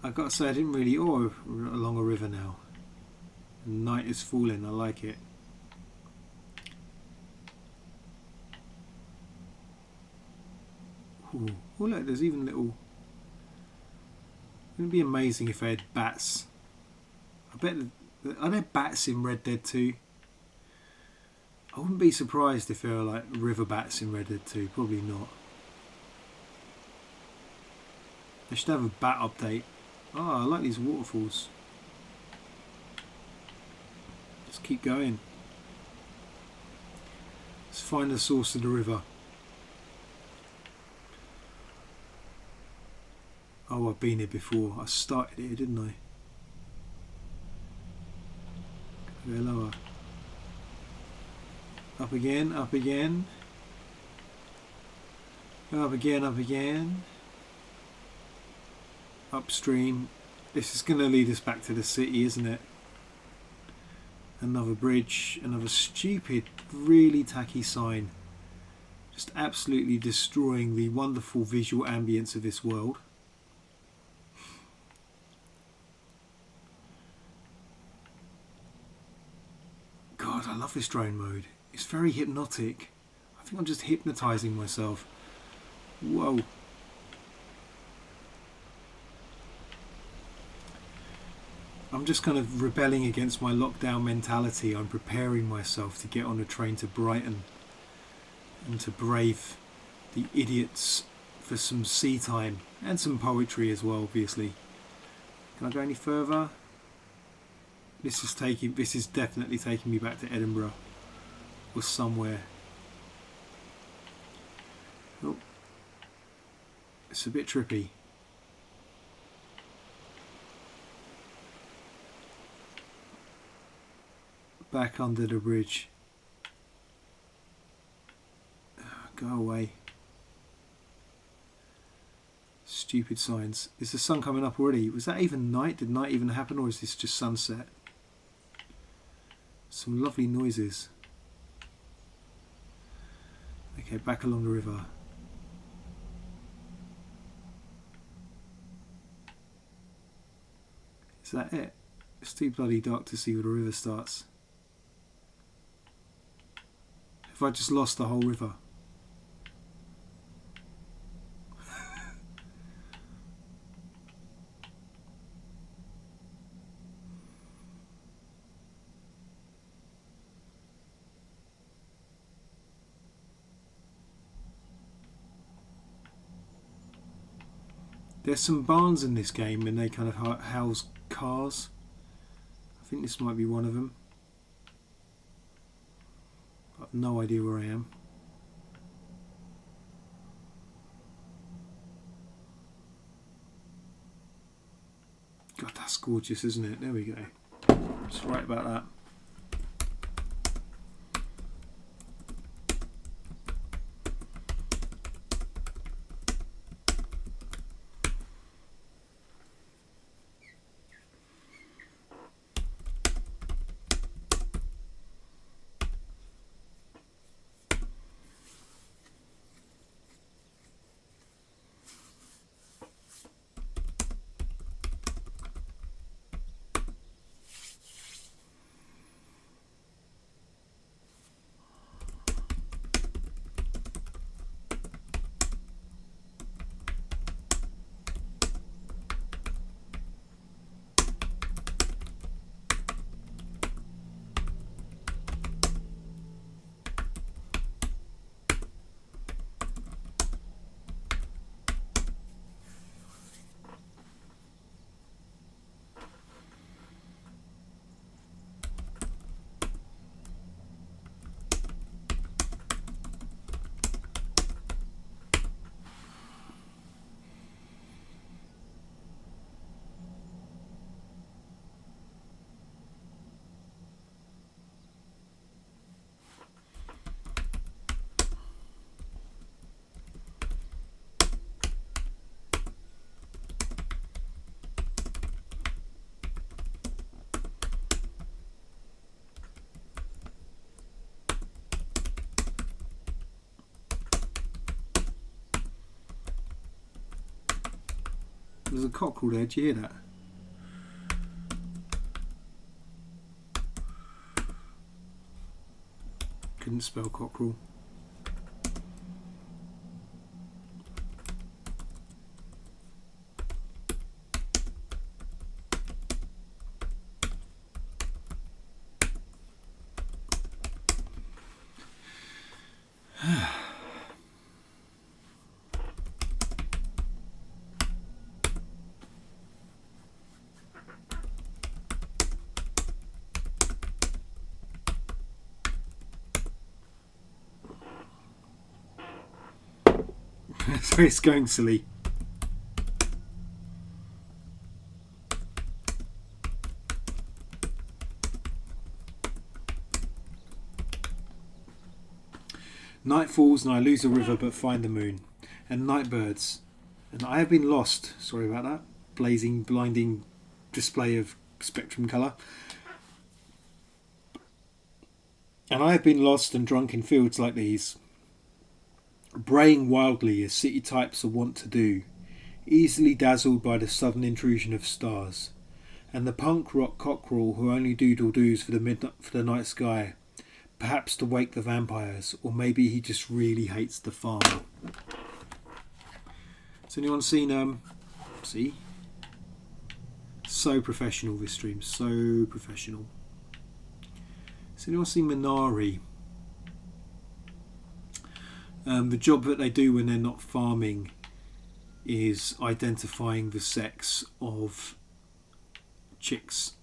I've got to say I didn't really along a river now. Night is falling, I like it. Ooh. Oh look, there's even little... It would be amazing if they had bats. I bet... Are there bats in Red Dead 2? I wouldn't be surprised if there were like river bats in Red Dead 2. Probably not. They should have a bat update. Oh, I like these waterfalls. Let's keep going. Let's find the source of the river. Oh, I've been here before. I started here, didn't I? Go lower. Up again, up again. Up again, up again. Upstream. This is going to lead us back to the city, isn't it? Another bridge, another stupid, really tacky sign. Just absolutely destroying the wonderful visual ambience of this world. God, I love this drone mode. It's very hypnotic. I think I'm just hypnotising myself. Whoa. I'm just kind of rebelling against my lockdown mentality. I'm preparing myself to get on a train to Brighton and to brave the idiots for some sea time and some poetry as well, obviously. Can I go any further? This is definitely taking me back to Edinburgh or somewhere. Oh, it's a bit trippy. Back under the bridge. Go away. Stupid signs. Is the sun coming up already? Was that even night? Did night even happen, or is this just sunset? Some lovely noises. Okay, back along the river. Is that it? It's too bloody dark to see where the river starts. Have I just lost the whole river? There's some barns in this game and they kind of house cars. I think this might be one of them. I've no idea where I am. God, that's gorgeous, isn't it? There we go. Just right about that. There's a cockerel there. Do you hear that? Couldn't spell cockerel. So it's going silly. Night falls and I lose the river but find the moon. And night birds. And I have been lost. Sorry about that. Blazing, blinding display of spectrum colour. And I have been lost and drunk in fields like these, braying wildly as city types are wont to do, easily dazzled by the sudden intrusion of stars, and the punk rock cockerel who only doodle-doos for the night sky, perhaps to wake the vampires, or maybe he just really hates the farm. Has anyone seen see? So professional, this stream, so professional. Has anyone seen Minari? The job that they do when they're not farming is identifying the sex of chicks,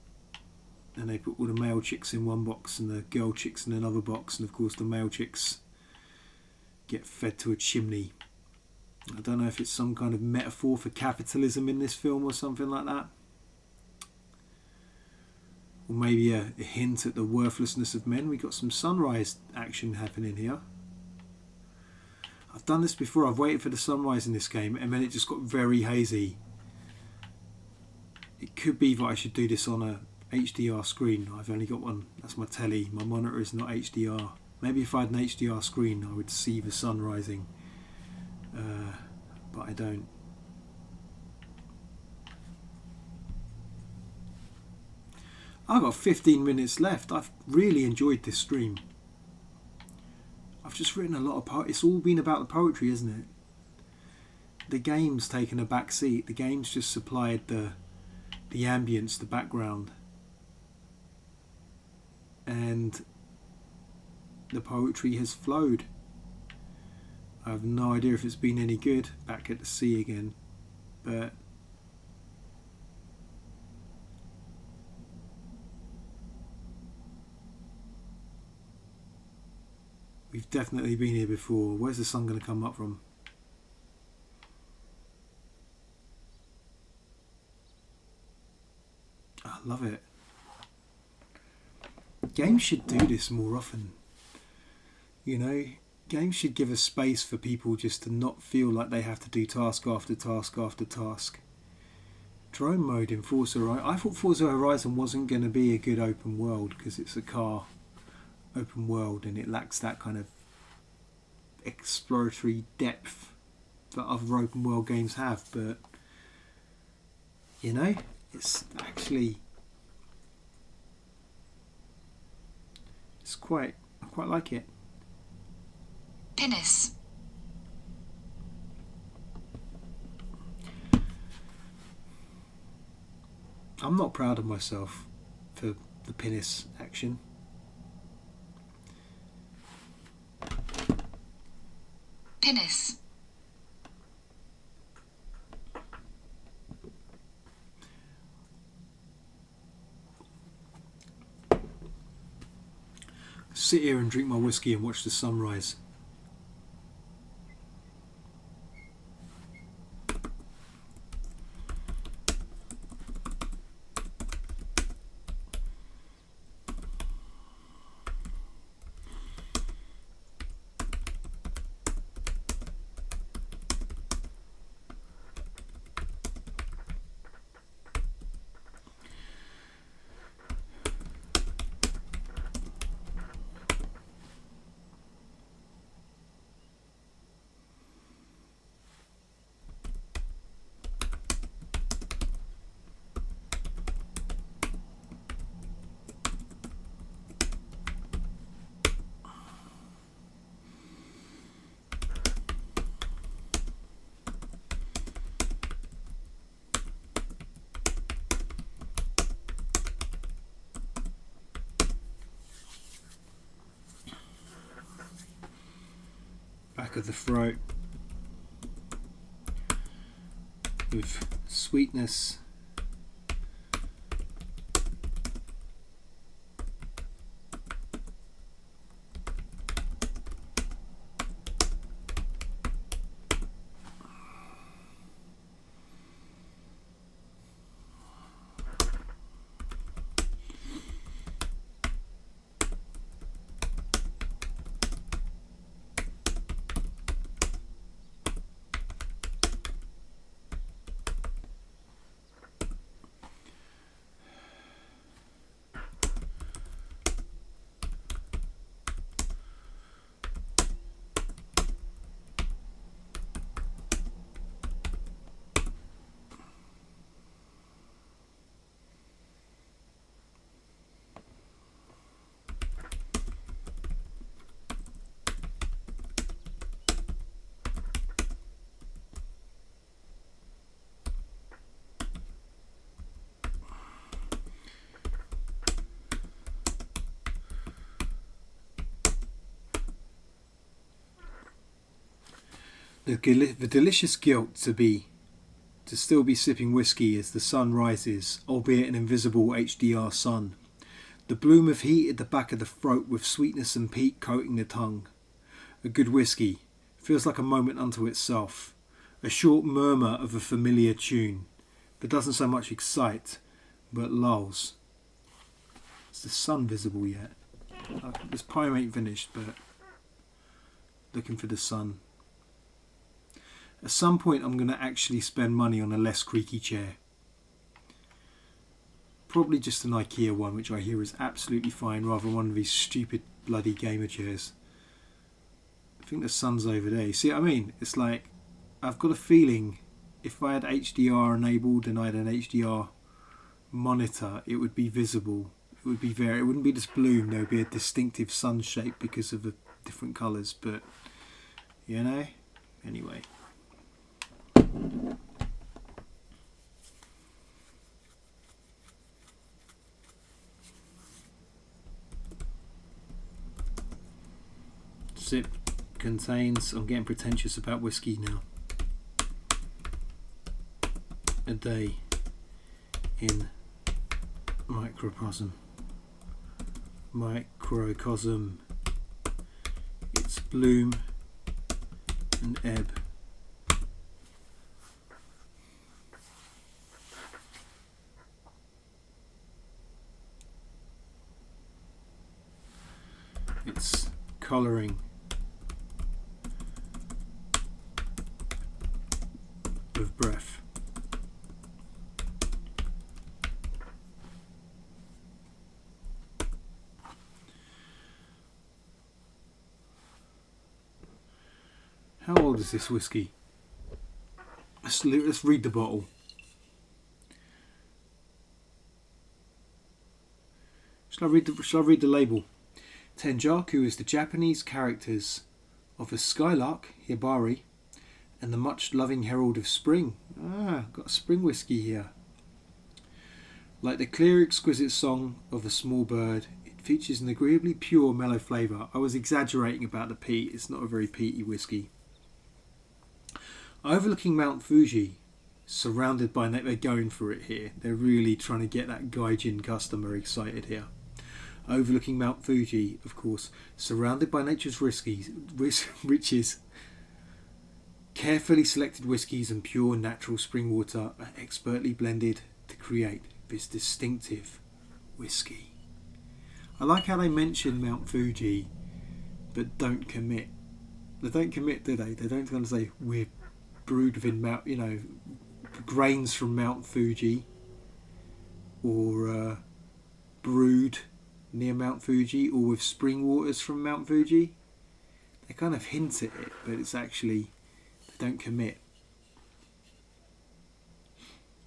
and they put all the male chicks in one box and the girl chicks in another box, and of course the male chicks get fed to a chimney. I don't know if it's some kind of metaphor for capitalism in this film or something like that, or maybe a hint at the worthlessness of men. We got some sunrise action happening here. I've done this before. I've waited for the sunrise in this game and then it just got very hazy. It could be that I should do this on a HDR screen. I've only got one. That's my telly. My monitor is not HDR. Maybe if I had an HDR screen I would see the sun rising. But I don't. I've got 15 minutes left. I've really enjoyed this stream. I've just written a lot of poetry. It's all been about the poetry, isn't it? The game's taken a back seat. The game's just supplied the ambience, the background. And the poetry has flowed. I have no idea if it's been any good. Back at the sea again. But we've definitely been here before. Where's the sun going to come up from? I love it. Games should do this more often. You know, games should give a space for people just to not feel like they have to do task after task after task. Drone mode in Forza Horizon. I thought Forza Horizon wasn't going to be a good open world because it's a car open world and it lacks that kind of exploratory depth that other open world games have, but you know, it's actually I quite like it. Penis. I'm not proud of myself for the penis action. Penis. Sit here and drink my whiskey and watch the sunrise. back of the throat with sweetness. The delicious guilt to still be sipping whiskey as the sun rises, albeit an invisible HDR sun. The bloom of heat at the back of the throat with sweetness and peat coating the tongue. A good whiskey feels like a moment unto itself, a short murmur of a familiar tune that doesn't so much excite but lulls. Is the sun visible yet? This poem ain't finished, but looking for the sun. At some point I'm going to actually spend money on a less creaky chair. Probably just an IKEA one, which I hear is absolutely fine, rather than one of these stupid bloody gamer chairs. I think the sun's over there. You see what I mean? It's like, I've got a feeling if I had HDR enabled and I had an HDR monitor, it would be visible. It wouldn't be this bloom, there would be a distinctive sun shape because of the different colours, but, you know, anyway. Sip contains, I'm getting pretentious about whiskey now, a day in microcosm, its bloom and ebb. Its colouring of breath. How old is this whiskey? Let's read the bottle. Shall I read the label? Tenjaku is the Japanese characters of a skylark, hibari, and the much-loving herald of spring. Got a spring whiskey here. Like the clear, exquisite song of a small bird, it features an agreeably pure, mellow flavour. I was exaggerating about the peat. It's not a very peaty whiskey. Overlooking Mount Fuji, surrounded by... They're going for it here. They're really trying to get that gaijin customer excited here. Overlooking Mount Fuji, of course, surrounded by nature's riches, carefully selected whiskies and pure natural spring water are expertly blended to create this distinctive whiskey. I like how they mention Mount Fuji, but don't commit. They don't commit, do they? They don't kind of say we're brewed within grains from Mount Fuji, or brewed near Mount Fuji, or with spring waters from Mount Fuji. They kind of hint at it, but it's actually, they don't commit.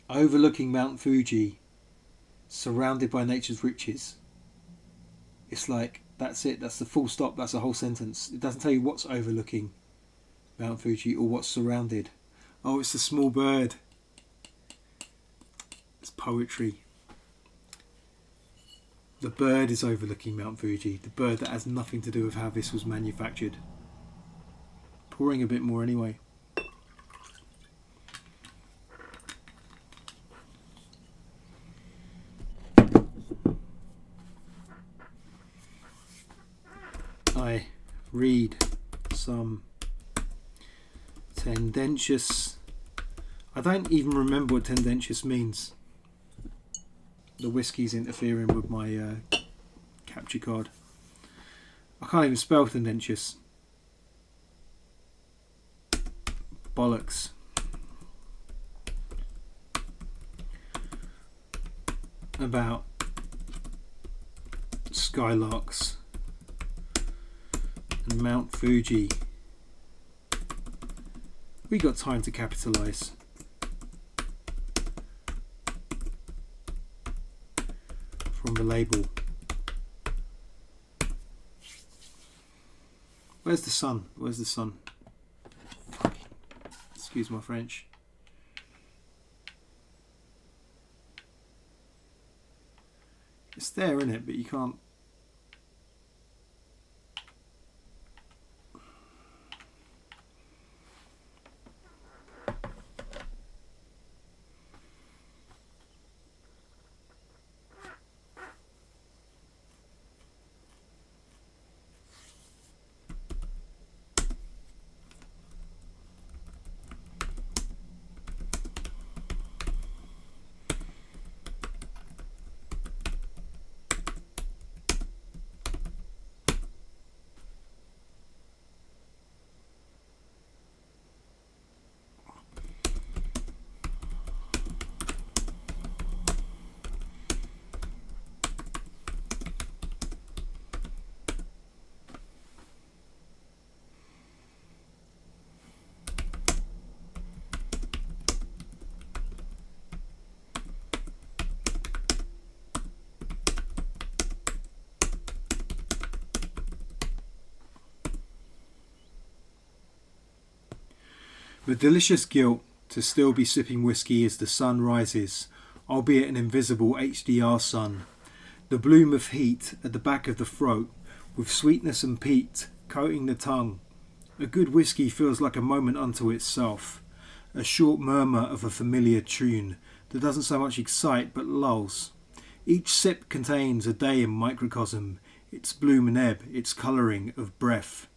Overlooking Mount Fuji, surrounded by nature's riches. It's like, that's it, that's the full stop, that's the whole sentence. It doesn't tell you what's overlooking Mount Fuji or what's surrounded. Oh, it's a small bird. It's poetry. The bird is overlooking Mount Fuji. The bird that has nothing to do with how this was manufactured. pouring a bit more anyway. I read some tendentious. I don't even remember what tendentious means. The whiskey's interfering with my capture card. I can't even spell tendentious. Bollocks. About skylarks and Mount Fuji. We got time to capitalise. From the label. Where's the sun? Where's the sun? Excuse my French. It's there, isn't it? But you can't. The delicious guilt to still be sipping whiskey as the sun rises, albeit an invisible HDR sun. The bloom of heat at the back of the throat, with sweetness and peat coating the tongue. A good whiskey feels like a moment unto itself, a short murmur of a familiar tune that doesn't so much excite but lulls. Each sip contains a day in microcosm, its bloom and ebb, its colouring of breath.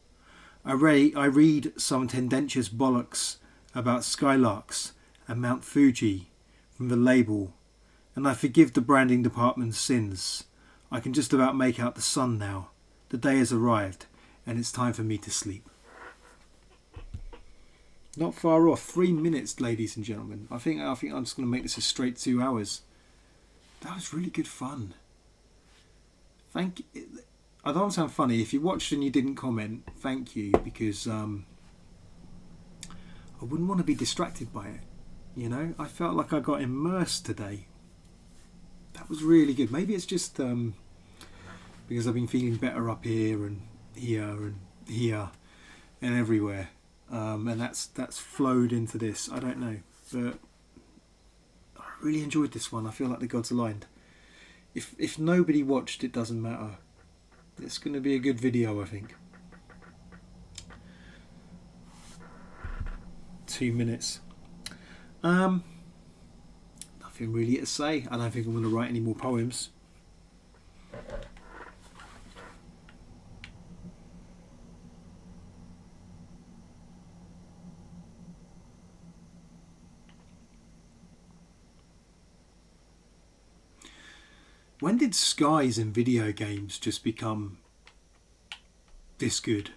I read some tendentious bollocks about skylarks and Mount Fuji from the label, and I forgive the branding department's sins. I can just about make out the sun now. The day has arrived, and it's time for me to sleep. Not far off. 3 minutes, ladies and gentlemen. I think I'm just going to make this a straight 2 hours. That was really good fun. Thank you. I don't sound funny. If you watched and you didn't comment, thank you, because I wouldn't want to be distracted by it. You know, I felt like I got immersed today. That was really good. Maybe it's just because I've been feeling better up here and here and everywhere, and that's flowed into this. I don't know, but I really enjoyed this one. I feel like the gods aligned. If nobody watched, it doesn't matter. It's going to be a good video, I think. 2 minutes. Nothing really to say. I don't think I'm going to write any more poems. When did skies in video games just become this good?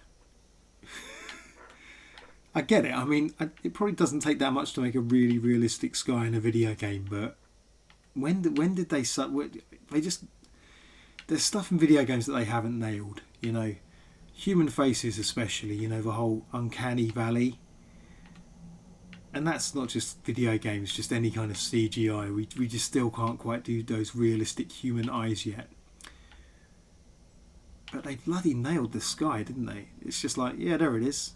I get it. I mean, it probably doesn't take that much to make a really realistic sky in a video game, but when did they just... There's stuff in video games that they haven't nailed, you know. Human faces especially, you know, the whole uncanny valley. And that's not just video games, just any kind of CGI. We just still can't quite do those realistic human eyes yet. But they bloody nailed the sky, didn't they? It's just like, yeah, there it is.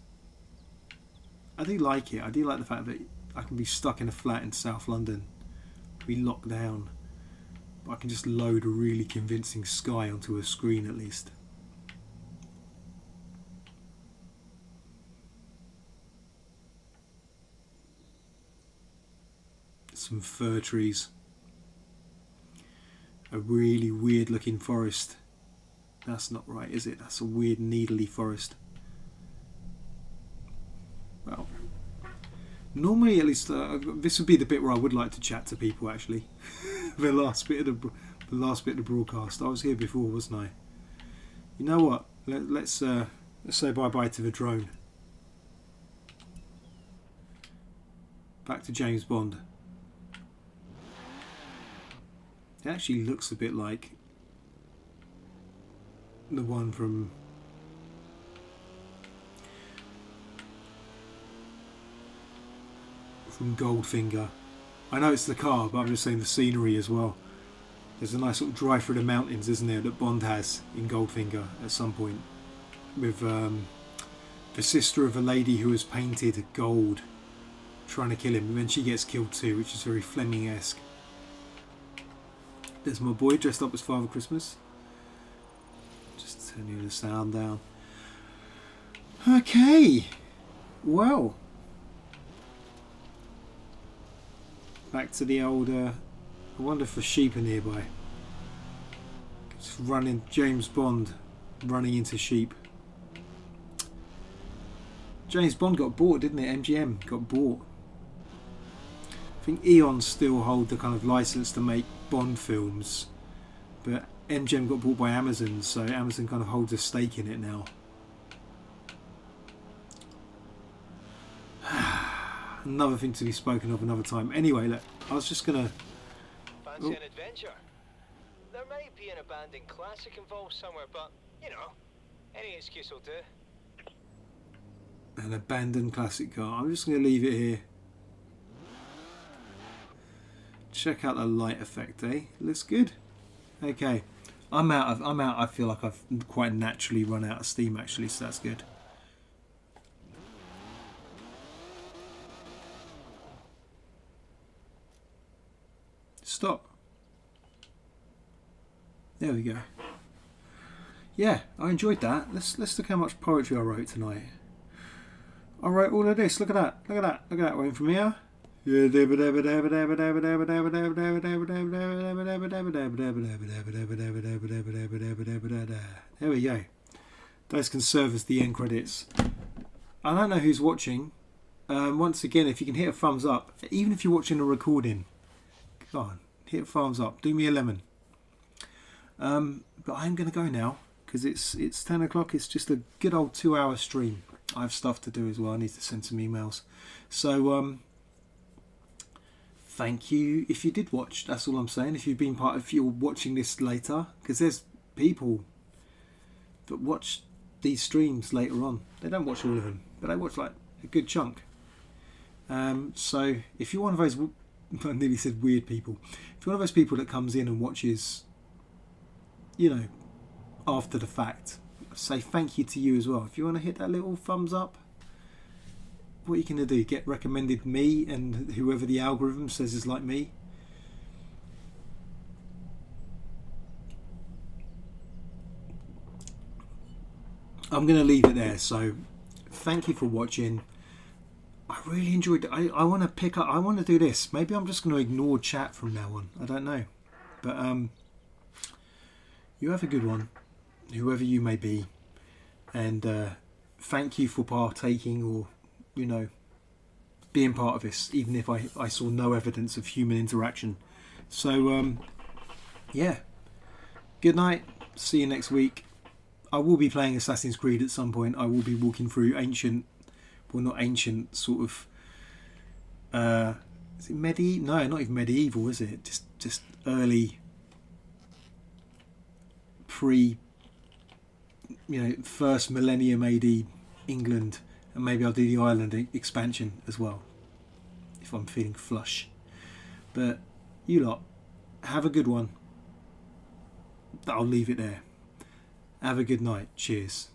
I do like it. I do like the fact that I can be stuck in a flat in South London, be locked down, but I can just load a really convincing sky onto a screen at least. some fir trees. A really weird looking forest. That's not right, is it? That's a weird needly forest. Well, normally at least this would be the bit where I would like to chat to people actually. the last bit of the broadcast. I was here before, wasn't I? You know what? Let's say bye bye to the drone. Back to James Bond. It actually looks a bit like the one from Goldfinger. I know it's the car, but I'm just saying the scenery as well. There's a nice sort of drive through the mountains, isn't there, that Bond has in Goldfinger at some point, with the sister of a lady who is painted gold trying to kill him, and then she gets killed too, which is very Fleming-esque. There's my boy dressed up as Father Christmas. Just turning the sound down. Okay, well, back to the old. I wonder if the sheep are nearby. Just running, James Bond running into sheep. James Bond got bought, didn't it? MGM got bought. I think Eon still hold the kind of license to make Bond films, but MGM got bought by Amazon, so Amazon kind of holds a stake in it now. Another thing to be spoken of another time. Anyway, look, I was just gonna. Fancy an adventure? There might be an abandoned classic involved somewhere, but you know, any excuse will do. An abandoned classic car. I'm just gonna leave it here. Check out the light effect, eh? Looks good. Okay, I'm out. I feel like I've quite naturally run out of steam actually, so that's good. Stop. There we go. Yeah, I enjoyed that. Let's look how much poetry I wrote tonight. I wrote all of this. Look at that. Look at that. Look at that. Waiting from here. There we go. Those can serve as the end credits. I don't know who's watching. Once again, if you can hit a thumbs up, even if you're watching a recording, go on, hit a thumbs up. Do me a lemon. But I'm going to go now because it's 10 o'clock. It's just a good old 2-hour stream. I have stuff to do as well. I need to send some emails. So thank you if you did watch. That's all I'm saying. If you've been part, if you're watching this later, because there's people that watch these streams later on. They don't watch all of them, but they watch like a good chunk. So if you're one of those, I nearly said weird people. If you're one of those people that comes in and watches, you know, after the fact, say thank you to you as well. If you want to hit that little thumbs up, what are you going to do? Get recommended me and whoever the algorithm says is like me? I'm going to leave it there. So thank you for watching. I really enjoyed it. I want to pick up. I want to do this. Maybe I'm just going to ignore chat from now on. I don't know. But you have a good one, whoever you may be. And thank you for partaking or, you know, being part of this, even if I saw no evidence of human interaction. So, yeah. Good night. See you next week. I will be playing Assassin's Creed at some point. I will be walking through ancient, well, not ancient, sort of, is it medieval? No, not even medieval, is it? Just early, pre, you know, first millennium AD England. And maybe I'll do the island expansion as well, if I'm feeling flush. But you lot, have a good one. I'll leave it there. Have a good night. Cheers.